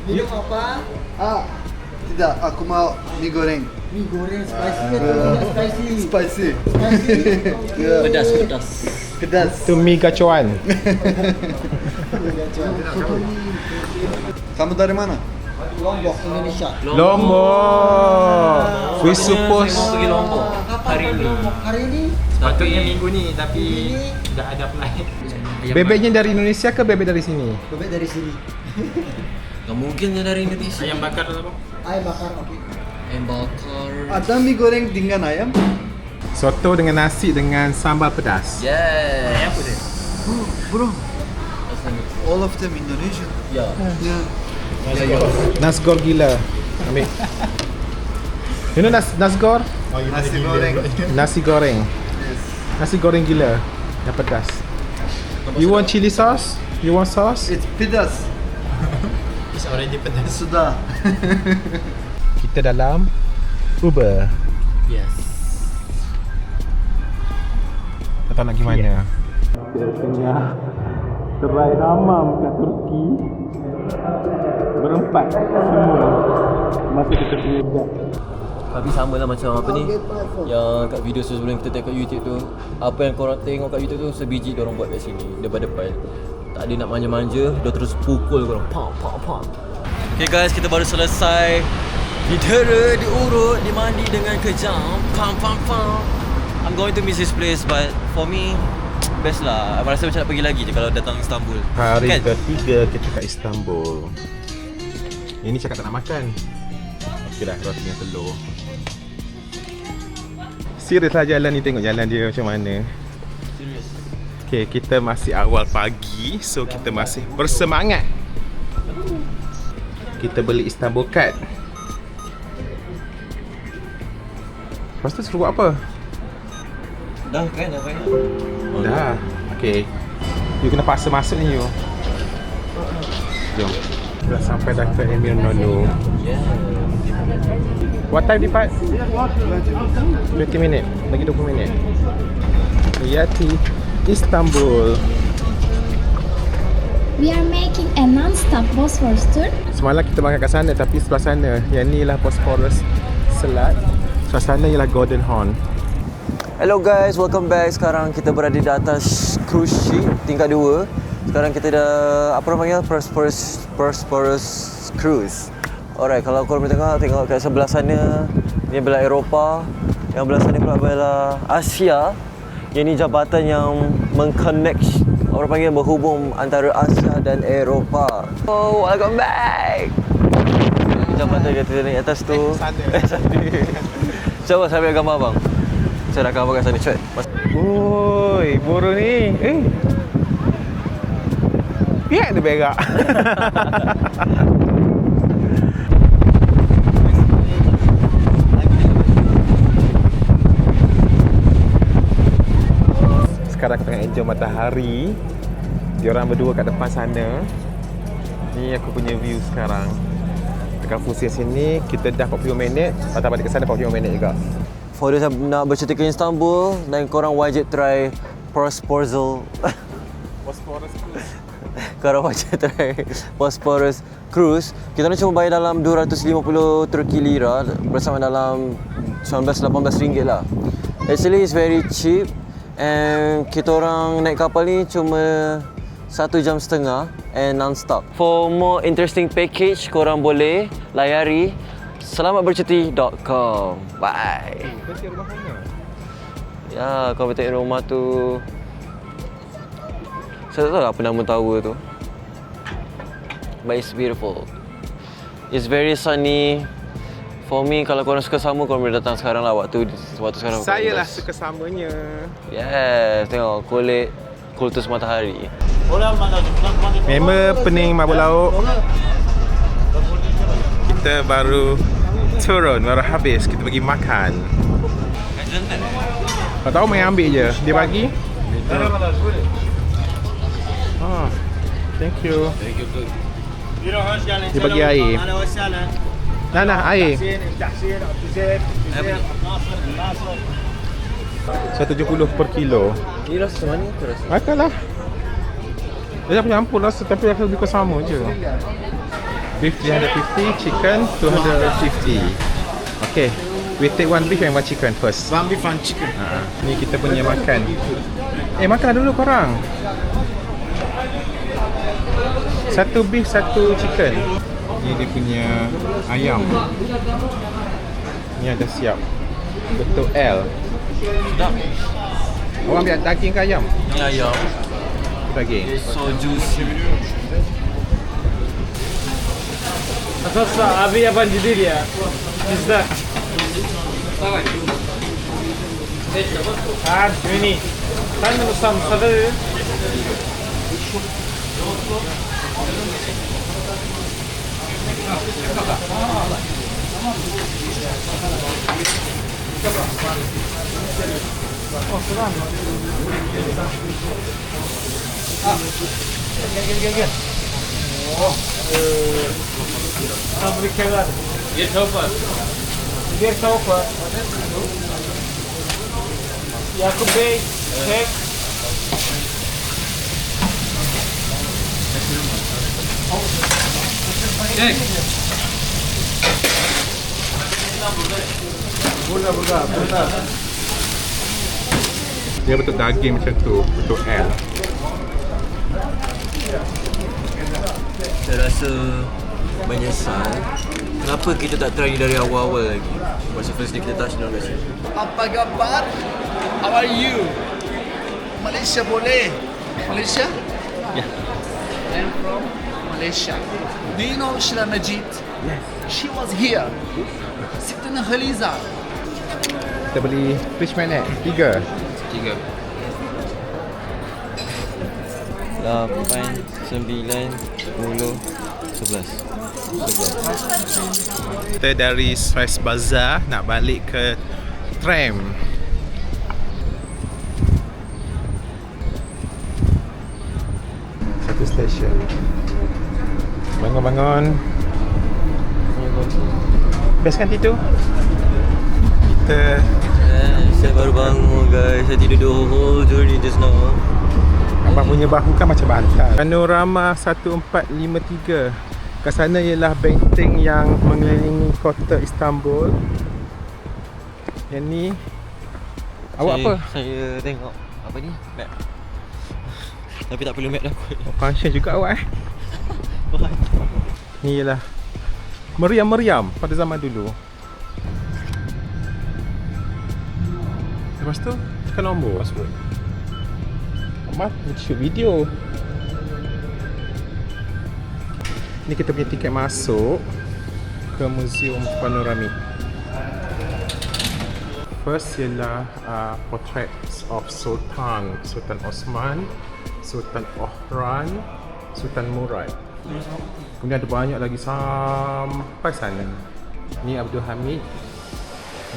Speaker 11: Minum apa?
Speaker 12: Tidak, aku mau mie goreng.
Speaker 11: Mie goreng spicy atau tidak spicy?
Speaker 12: Spicy.
Speaker 11: Yeah.
Speaker 12: Pedas.
Speaker 2: Itu mie gacuan.
Speaker 12: Kamu dari mana?
Speaker 11: Lombok, Indonesia.
Speaker 2: Lombok. We suppose
Speaker 1: pergi Lombok hari ini.
Speaker 11: Hari ini?
Speaker 4: Sepatutnya minggu ni, tapi dah ada flight.
Speaker 2: bebeknya dari Indonesia ke bebek dari sini?
Speaker 11: Bebek dari sini.
Speaker 1: Gak mungkin dia dari Indonesia.
Speaker 4: Ayam bakar atau apa?
Speaker 11: Ayam bakar, okey.
Speaker 1: Ayam bakar.
Speaker 12: Ada mie goreng dengan ayam?
Speaker 2: Soto dengan nasi dengan sambal pedas.
Speaker 1: Yes.
Speaker 4: Ayam apa dia?
Speaker 12: Bro, all of them Indonesian.
Speaker 1: Ya.
Speaker 12: Yeah.
Speaker 2: Nasgor gila. Ambil. You know nasgor?
Speaker 12: Nasi goreng.
Speaker 2: Nasi goreng.
Speaker 12: Yes.
Speaker 2: Nasi goreng gila. Yang pedas. You want chili sauce? You want sauce?
Speaker 12: It's pedas.
Speaker 4: It's already pedas.
Speaker 12: Sudah.
Speaker 2: Kita dalam Uber.
Speaker 4: Yes.
Speaker 2: tak nak pergi mana? Kita tengah terai hamam kat Turki. Berempat semua masih kita punya guide.
Speaker 1: Tapi sama lah macam apa ni, yang kat video sebelum kita tengok kat YouTube tu. Apa yang korang tengok kat YouTube tu sebiji diorang buat kat sini, depan-depan. Tak ada nak manja-manja, dia terus pukul korang. Pam, pam, pam. Okay guys, kita baru selesai didera, diurut, dimandi dengan kejam. Pam, pam, pam. I'm going to miss this place, but for me, best lah. Aku rasa macam nak pergi lagi je kalau datang Istanbul.
Speaker 2: Hari
Speaker 1: kan?
Speaker 2: ketiga kita kat Istanbul. Ini cakap tak nak makan. Okey dah, roti dengan telur. Serius lah jalan ni, tengok jalan dia macam mana.
Speaker 1: Serius.
Speaker 2: Okay, kita masih awal pagi, so kita masih bersemangat. Kita beli Istanbul Card. Lepas tu suruh buat apa?
Speaker 1: Dah kan, dah kan?
Speaker 2: Dah. Okay. You kena paksa masuk ni you. Jom. Dah sampai dah ke Emir Nono.
Speaker 1: Yeah.
Speaker 2: What time Dipat? 20 minit. Lagi 20 minit. Yati Istanbul.
Speaker 13: We are making a non-stop Bosphorus tour.
Speaker 2: Semalam kita makan kat sana, tapi sebelah sana, yang ni lah Bosphorus Selat. Sebelah sana ialah Golden Horn.
Speaker 1: Hello guys, welcome back. Sekarang kita berada di atas cruise ship tingkat 2. Sekarang kita dah apa namanya, Bosphorus Cruise. Alright, kalau korang boleh tengok kat sebelah sana, ni belah Eropah. Yang belah sana pula belah Asia. Yang ni jabatan yang mengconnect, orang panggil berhubung antara Asia dan Eropah. Oh, welcome back. Jabatan kita naik atas tu. Cuba saya ambil gambar abang. Saya nak gambar kat sana, cepat.
Speaker 2: Oi, burung ni. Piak dia berak. Sekarang aku tengah enjoy matahari. Diorang berdua kat depan sana. Ni aku punya view sekarang. Tekan pusing sini, kita dah 40 minit. Patah balik ke sana 45 minit juga.
Speaker 1: For those yang nak bercerita ke Istanbul, dan korang wajib try Bosphorus. Korang wajib try Bosphorus Cruise. Kita nak cuma bayar dalam 250 Turki lira, bersama dalam 19-18 ringgit lah. Actually it's very cheap. And kita orang naik kapal ni cuma 1.5 jam and non-stop. For more interesting package, korang boleh layari selamatbercuti.com. Bye. Ya, kau betul rumah tu. Saya tak tahu apa nama tower tu. But it's beautiful. It's very sunny. For me, kalau korang suka sama, korang boleh datang sekarang lah waktu sekarang.
Speaker 2: Saya lah suka samanya.
Speaker 1: Yes, tengok kulit kultus matahari.
Speaker 2: Member pening mabuk laut. Kita baru turun, baru habis. Kita pergi makan. Tak tahu main ambil je. Dia bagi. Oh, thank you. Dia bagi air. Nah, air. 170 per kilo.
Speaker 1: Ni rasa macam mana tu rasa?
Speaker 2: Makan lah. Dia punya ampun rasa, tapi rasa lebih kurang sama je. Beef 350, chicken 250. Okay, we take one beef and one chicken first.
Speaker 3: One beef, one chicken.
Speaker 2: Ni kita punya makan. Makan dulu korang. Satu beef, satu chicken. Ni dia punya ayam. Ni ada siap. Betul L.
Speaker 1: Sedap.
Speaker 2: Awak ambil daging ke ayam?
Speaker 1: Ni ayam.
Speaker 2: Daging.
Speaker 1: It's so juicy.
Speaker 11: Sasa abi yabancı değil ya. Bizde. Ha, Mini. Sen de Mustafa dedi. Gel. Fabrikalar. Bir tavuk var. Bir tavuk var. Yakup Bey, kek.
Speaker 5: Check.
Speaker 2: Dia bentuk daging macam tu, bentuk L.
Speaker 1: Saya rasa menyesal kenapa kita tak try ni dari awal-awal lagi. Masa first day kita touch down kat sini.
Speaker 12: Apa khabar? How are you? Malaysia boleh? Malaysia?
Speaker 1: Yeah.
Speaker 12: I'm from Malaysia. Do you know Sheila Majid? Yes. She was here. Sitting Khaliza.
Speaker 2: Kita beli fish magnet 3.
Speaker 1: 3 8, 9, 10, 11.
Speaker 2: Kita dari Spice Bazaar nak balik ke tram. Satu stesen. Bangun-bangun. Best kan itu? Kita
Speaker 1: Saya baru bangun guys. Saya tidur the whole journey just now.
Speaker 2: Abang punya bahu kan macam bantal. Panorama 1453. Kat sana ialah benteng yang mengelilingi kota Istanbul. Yang ni awak apa?
Speaker 1: Saya tengok apa ni? Map. Tapi tak perlu map dah kot.
Speaker 2: Function juga awak Ni ialah meriam-meriam pada zaman dulu. Lepas tu tekan nombor password. Amat shoot video. Ni kita punya tiket masuk ke Museum Panoramik. First ialah portraits of Sultan Osman, Sultan Ohran, Sultan Murad. Kemudian ada banyak lagi sampai sana. Ni Abdul Hamid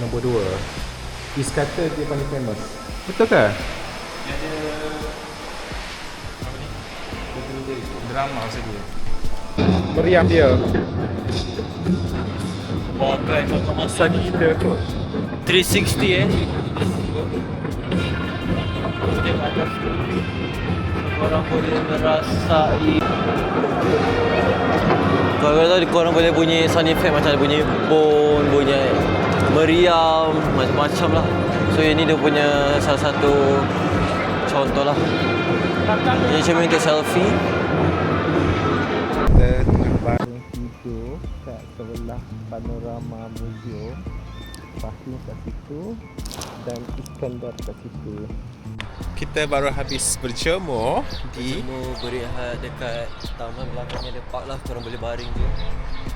Speaker 2: nombor 2. Is kata dia paling famous. Betul ke?
Speaker 4: Dia ada drama masa dia.
Speaker 2: Meriam dia.
Speaker 1: Pakai foto masa
Speaker 2: kita tu
Speaker 1: 360 Tengok atas tu. Korang boleh merasai. Korang boleh bunyi sound effect macam bunyi bone, bunyi meriam, macam-macam lah. So ini dia punya salah satu contoh lah. Ini cuma untuk selfie.
Speaker 2: Kita tengah bangun tidur kat sebelah panorama museum. Fahim kat situ dan Iskandar kat situ. Kita baru habis berjemur di
Speaker 1: berehat dekat taman belakangnya ada park lah. Korang boleh baring je.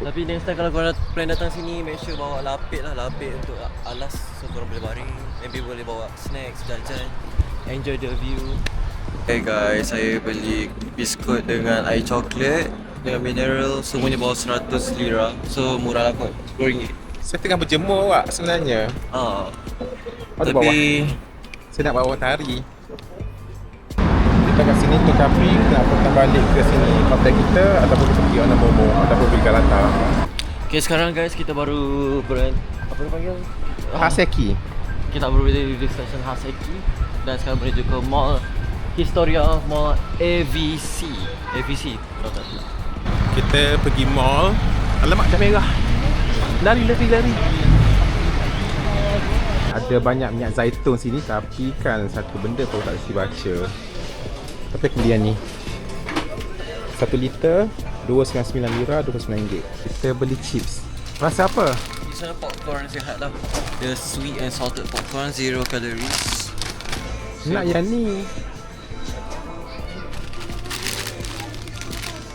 Speaker 1: Tapi next time kalau korang plan datang sini, make sure bawa lapik untuk alas. So korang boleh baring. Maybe boleh bawa snacks, jajan. Enjoy the view. Hey guys, saya beli biskut dengan air coklat dengan mineral. Semuanya bawah 100 lira. So murah lah kot, RM10.
Speaker 2: Saya tengah berjemur awak sebenarnya.
Speaker 1: Tapi
Speaker 2: saya nak bawa tari. Kita kat sini untuk kapi, nak potong balik ke sini hotel kita ataupun kita pergi Ona Momo ataupun pergi Galata.
Speaker 1: Okay, sekarang guys kita baru apa dia panggil?
Speaker 2: Haseki.
Speaker 1: Kita baru berada di stesen Haseki dan sekarang menuju ke Mall Historia Mall AVC.
Speaker 2: Kita pergi mall. Alamak, dah merah. Lari. Ada banyak minyak zaitun sini tapi kan satu benda pun tak mesti baca. Tapi kemudian ni 1 liter 299 lira, RM29. Kita beli chips. Rasa apa?
Speaker 1: Di sana popcorn sihat lah. The sweet and salted popcorn, 0 calories.
Speaker 2: Nak yang ni.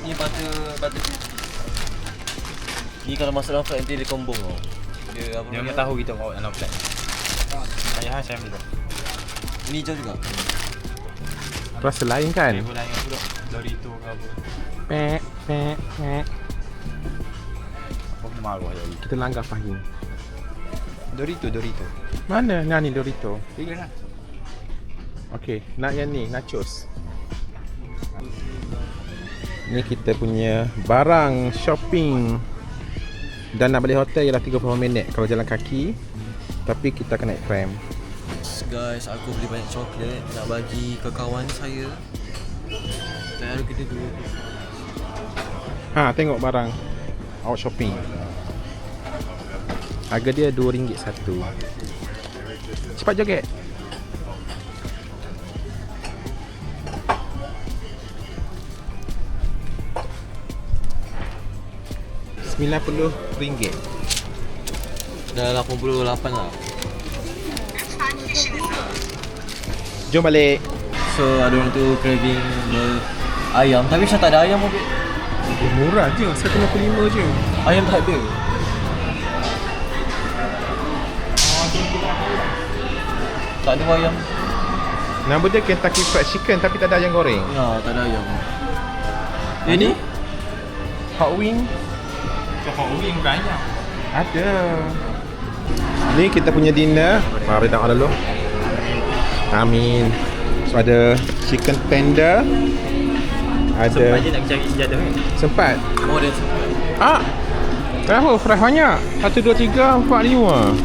Speaker 1: Ni butter ni kalau masuk dalam flat nanti dia kombong tau. Dia apa
Speaker 4: Dia memang tahu kita bawa dalam flat. Saya ambil dah.
Speaker 1: Ini hijau juga.
Speaker 2: Rasa lain kan?
Speaker 4: Flavor lain pula. Dorito ke apa.
Speaker 2: Pek.
Speaker 4: Apa pun malu lagi.
Speaker 2: Kita langgar Fahim.
Speaker 4: Dorito.
Speaker 2: Mana? Nah ni Dorito.
Speaker 4: Tiga lah.
Speaker 2: Okey, nak yang ni, nachos. Ni kita punya barang shopping. Dan nak balik hotel ialah 30 minit kalau jalan kaki. Tapi kita akan naik tram.
Speaker 1: Guys, aku beli banyak coklat nak bagi ke kawan saya. Baru kita dua.
Speaker 2: Tengok barang. Awak shopping. Harga dia RM2 satu. Cepat joget. RM90.
Speaker 1: Dah 88 lah.
Speaker 2: Jom balik.
Speaker 1: So ada orang tu craving ayam, tapi macam tak ada ayam pun.
Speaker 2: Murah je, 155 je.
Speaker 1: Ayam tak ada. Tak ada ayam.
Speaker 2: Nama dia Kentucky Fried Chicken tapi tak ada ayam goreng.
Speaker 1: Ya, tak ada ayam. Ini
Speaker 2: Hot wing.
Speaker 3: Hot wing bukan ayam.
Speaker 2: Ada. Ni kita punya dinner. Mari dah dulu. Amin. So ada chicken tender. Ada.
Speaker 4: Sempat je nak cari sejadah kan?
Speaker 2: Sempat.
Speaker 1: Oh, dia sempat.
Speaker 2: Ah. Kenapa fry banyak? 1 2 3 4 5.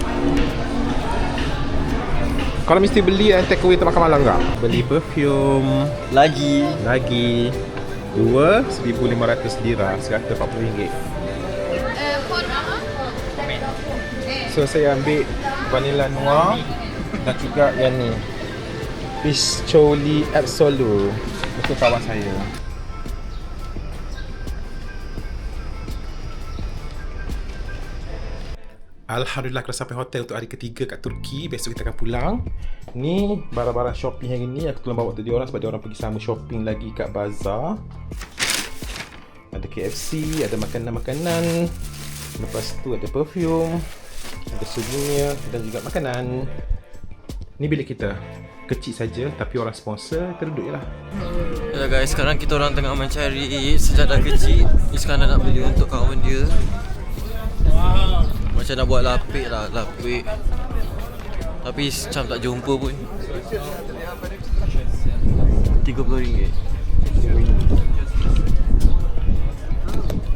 Speaker 2: Kalau mesti beli dan take away untuk makan malam tak? Beli perfume
Speaker 1: Lagi
Speaker 2: 2 1,500 lira, RM140. So saya ambil vanilla noir dan juga yang ni Piscoli Absolute untuk kawan saya. Alhamdulillah kita sampai hotel untuk hari ketiga kat Turki. Besok kita akan pulang. Ni barang-barang shopping hari ni aku tolong bawa untuk diorang sebab diorang pergi sama shopping lagi kat bazar. Ada KFC, ada makanan-makanan. Lepas tu ada perfume, ada souvenir dan juga makanan. Ni bilik kita. Kecil saja tapi orang sponsor, kita duduk je lah.
Speaker 1: Ya guys, sekarang kita orang tengah mencari sejadah kecil. Iskandar nak beli untuk kawan dia. Macam nak buat lapik lah, lapik. Tapi macam tak jumpa pun. RM30.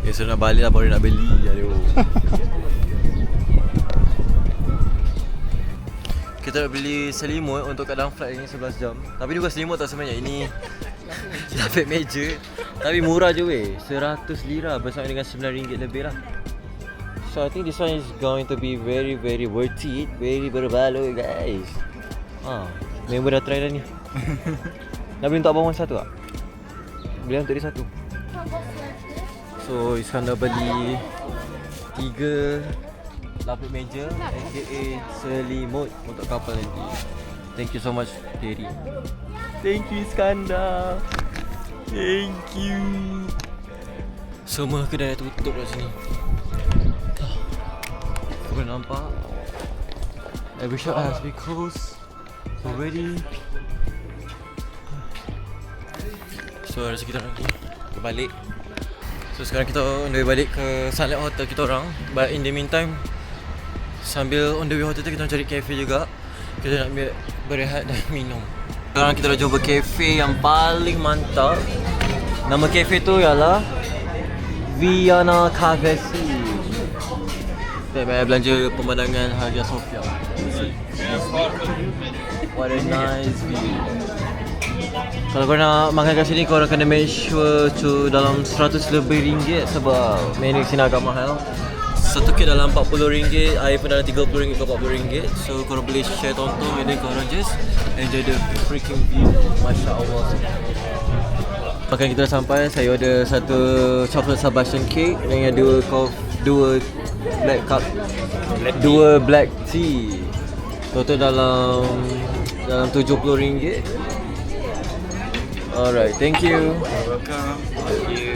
Speaker 1: Ya, so nak balik lah baru nak beli. Aduh. Kita nak beli selimut untuk kat dalam flight ni 11 jam. Tapi ni bukan selimut tau sebenarnya. Ini lapik meja. Tapi murah je weh. 100 lira bersama dengan RM9 lebih lah. So I think this one is going to be very worth it. Very berbaloi guys. Member dah try dah ni. Nak beli untuk abang satu tak? Beli untuk dia satu. So Iskandar beli 3 lapik meja aka selimut untuk kapal nanti. Thank you so much Terry. Thank you Iskandar. Thank you. Semua kedai tutup kat sini. Kau nampak? Every shop has been closed already. So ada sekitar lagi kita balik. So sekarang kita on the way balik ke Sunlight Hotel kita orang. But in the meantime, sambil on the way hotel tu kita nak cari cafe juga. Kita nak berehat dan minum. Sekarang kita dah jumpa cafe yang paling mantap. Nama cafe tu ialah Viana Cafe. Kita bayar belanja pemandangan Hagia Sophia. What a nice view. Kalau kau nak makan kat sini, kau kena make sure to dalam 100 lebih ringgit sebab menu sini agak mahal. Satu kek dalam RM40, air pun dalam RM30 ke RM40. So korang boleh share tonton and then korang just enjoy the freaking view. Masya Allah. Makan kita dah sampai. Saya order satu chocolate Sebastian cake dengan dua black cup, dua black tea. Total dalam RM70. Alright, thank you.
Speaker 3: Welcome. Thank you.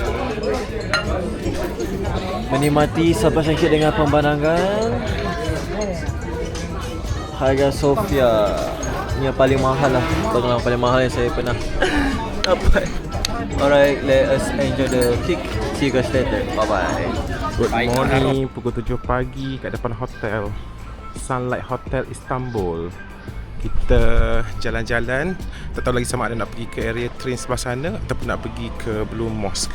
Speaker 1: Menikmati Sebastian cake dengan pemandangan Hagia Sophia. Ini yang paling mahal lah. Bangunan paling mahal yang saya pernah dapat. Alright, let us enjoy the cake. See you guys later. Bye bye.
Speaker 2: Good morning, pukul 7 pagi kat depan hotel Sunlight Hotel Istanbul. Kita jalan-jalan. Tak tahu lagi sama ada nak pergi ke area train sebelah sana ataupun nak pergi ke Blue Mosque.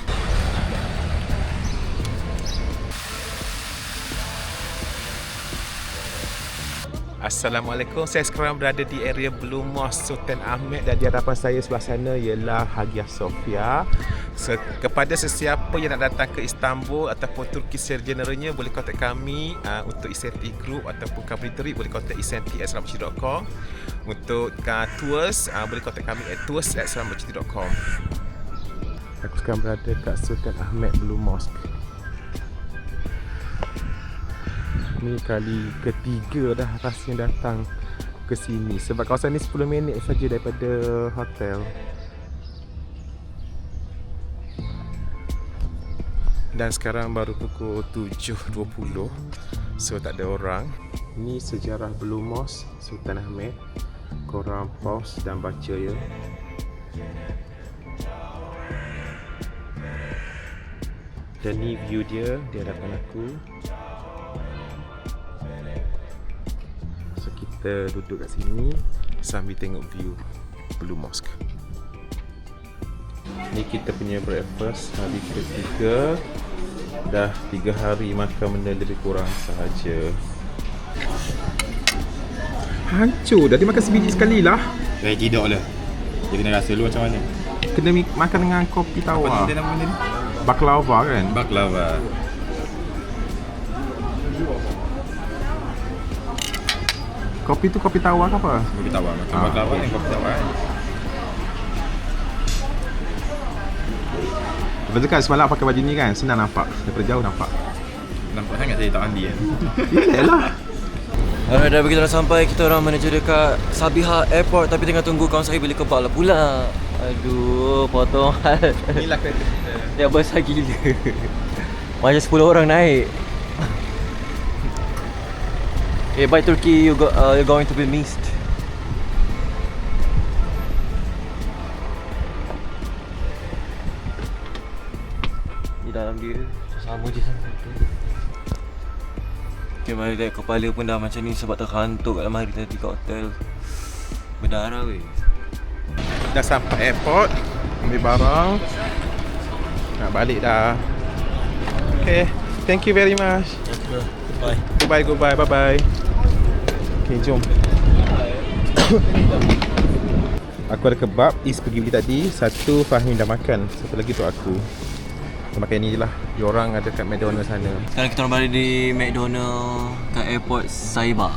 Speaker 2: Assalamualaikum. Saya sekarang berada di area Blue Mosque Sultan Ahmed dan di hadapan saya sebelah sana ialah Hagia Sophia. Kepada sesiapa yang nak datang ke Istanbul ataupun Turkish generalnya, boleh kontak kami untuk Isenti Group ataupun company trip, boleh kontak isenti@selamatcerita.com. Untuk tours, boleh kontak kami at tours@selamatcerita.com. Aku sekarang berada kat Sultan Ahmed Blue Mosque. Ni kali ketiga dah rasanya datang ke sini sebab kawasan ni 10 minit saja daripada hotel. Dan sekarang baru pukul 7.20, so tak ada orang. Ni sejarah Blue Mosque Sultan Ahmed. Korang pause dan baca ya. Dan ni view dia di hadapan aku. So kita duduk kat sini sambil tengok view Blue Mosque. Ni kita punya breakfast hari ketiga. Dah 3 hari makan benda lebih kurang sahaja. Hancur dah, dia makan sebiji sekali lah.
Speaker 3: Tidak lah. Dia kena rasa dulu macam mana.
Speaker 2: Kena makan dengan kopi tawar.
Speaker 3: Apa dia nama benda ni?
Speaker 2: Baklava kan?
Speaker 3: Baklava.
Speaker 2: Kopi tu kopi tawar ke apa?
Speaker 3: Kopi tawar. Macam baklava ni kopi tawar kan.
Speaker 2: Lepas tu kan semalam pakai baju ni kan, senang nampak. Daripada jauh nampak.
Speaker 3: Nampak sangat saya tak mandi kan.
Speaker 2: Yalah.
Speaker 1: Alright, dah begitu dah sampai. Kita orang menuju dekat Sabiha Airport tapi tengah tunggu kawan saya beli kebab lah pula. Aduh, potong hal.
Speaker 2: Inilah kereta kita.
Speaker 1: Dia besar gila. Macam 10 orang naik. Okay, by Turkey, you're going to be missed. Di dalam dia sama je sama tu. Okay, mari lihat kepala pun dah macam ni sebab terkantuk kat lemari tadi kat hotel. Berdarah weh.
Speaker 2: Dah sampai airport, ambil barang, nak balik dah. Okay, thank you very much.
Speaker 1: Bye.
Speaker 2: Goodbye, bye bye. Okay, jom. Aku ada kebab, Is pergi beli tadi. Satu Fahim dah makan, satu lagi tu aku. Kita makan ni je lah. Diorang ada kat McDonald's sana.
Speaker 1: Sekarang kita orang berada di McDonald kat airport Sabiha.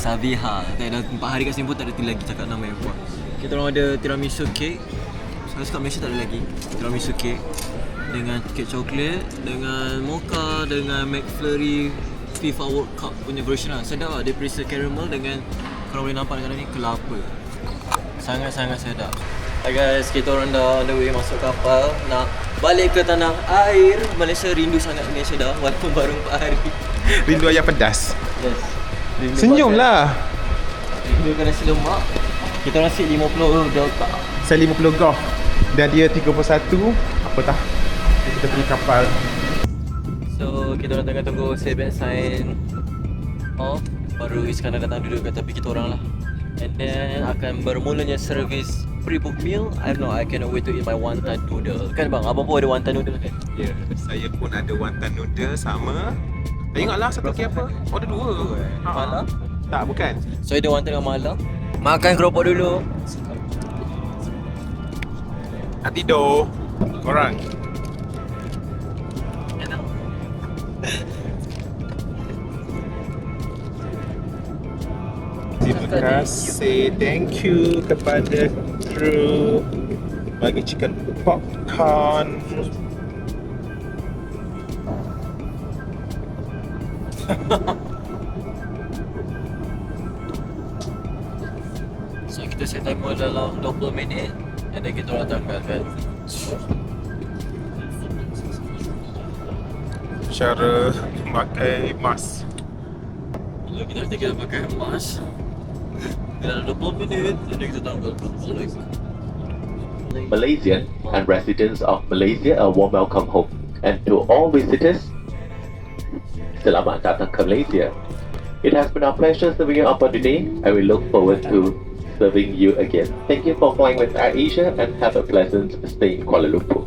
Speaker 2: Sabiha.
Speaker 1: Dah 4 hari kat sini pun tak ada lagi cakap nama airport. Kita orang ada tiramisu cake. Saya kat Malaysia tak ada lagi. Tiramisu cake dengan kek coklat, dengan mocha, dengan McFlurry FIFA World Cup punya version lah. Sedap lah. Dia perisa caramel dengan korang boleh nampak dekat ni kelapa. Sangat-sangat sedap. Hai guys, kita orang dah on the way masuk kapal nak balik ke tanah air. Malaysia rindu sangat Malaysia dah walaupun baru 4 hari.
Speaker 2: Rindu ayam pedas.
Speaker 1: Yes.
Speaker 2: Senyum lah.
Speaker 1: Rindu kan nasi lemak. Kita orang sit 50 Delta.
Speaker 2: Saya 50 golf dan dia 31. Apa tak? Kita pergi kapal.
Speaker 1: So kita orang tengah tunggu seatbelt sign off. Baru Iskandar datang duduk kat tepi kita orang lah. And then akan bermulanya servis pre-book meal. I don't know, I cannot wait to eat my wonton noodle. Kan bang, abang pun ada wonton noodle kan?
Speaker 2: Ya, saya pun ada wonton noodle sama. Ingatlah satu lagi apa? Oh, ada 2.
Speaker 1: Malam?
Speaker 2: Tak, bukan.
Speaker 1: So ada wonton dengan malam. Makan keropok dulu.
Speaker 2: Nak tidur. Korang. Terima kasih, thank you kepada kru bagi chicken popcorn.
Speaker 1: So kita set timer dalam 20 minit and then kita orang tanggalkan.
Speaker 2: Cara pakai mask.
Speaker 1: Bila kita tinggal pakai mask dalam 20 minit and then kita tanggalkan.
Speaker 14: Malaysian and residents of Malaysia, a warm welcome home. And to all visitors, selamat datang ke Malaysia. It has been our pleasure serving you up for today, and we look forward to serving you again. Thank you for flying with AirAsia and have a pleasant stay in Kuala Lumpur.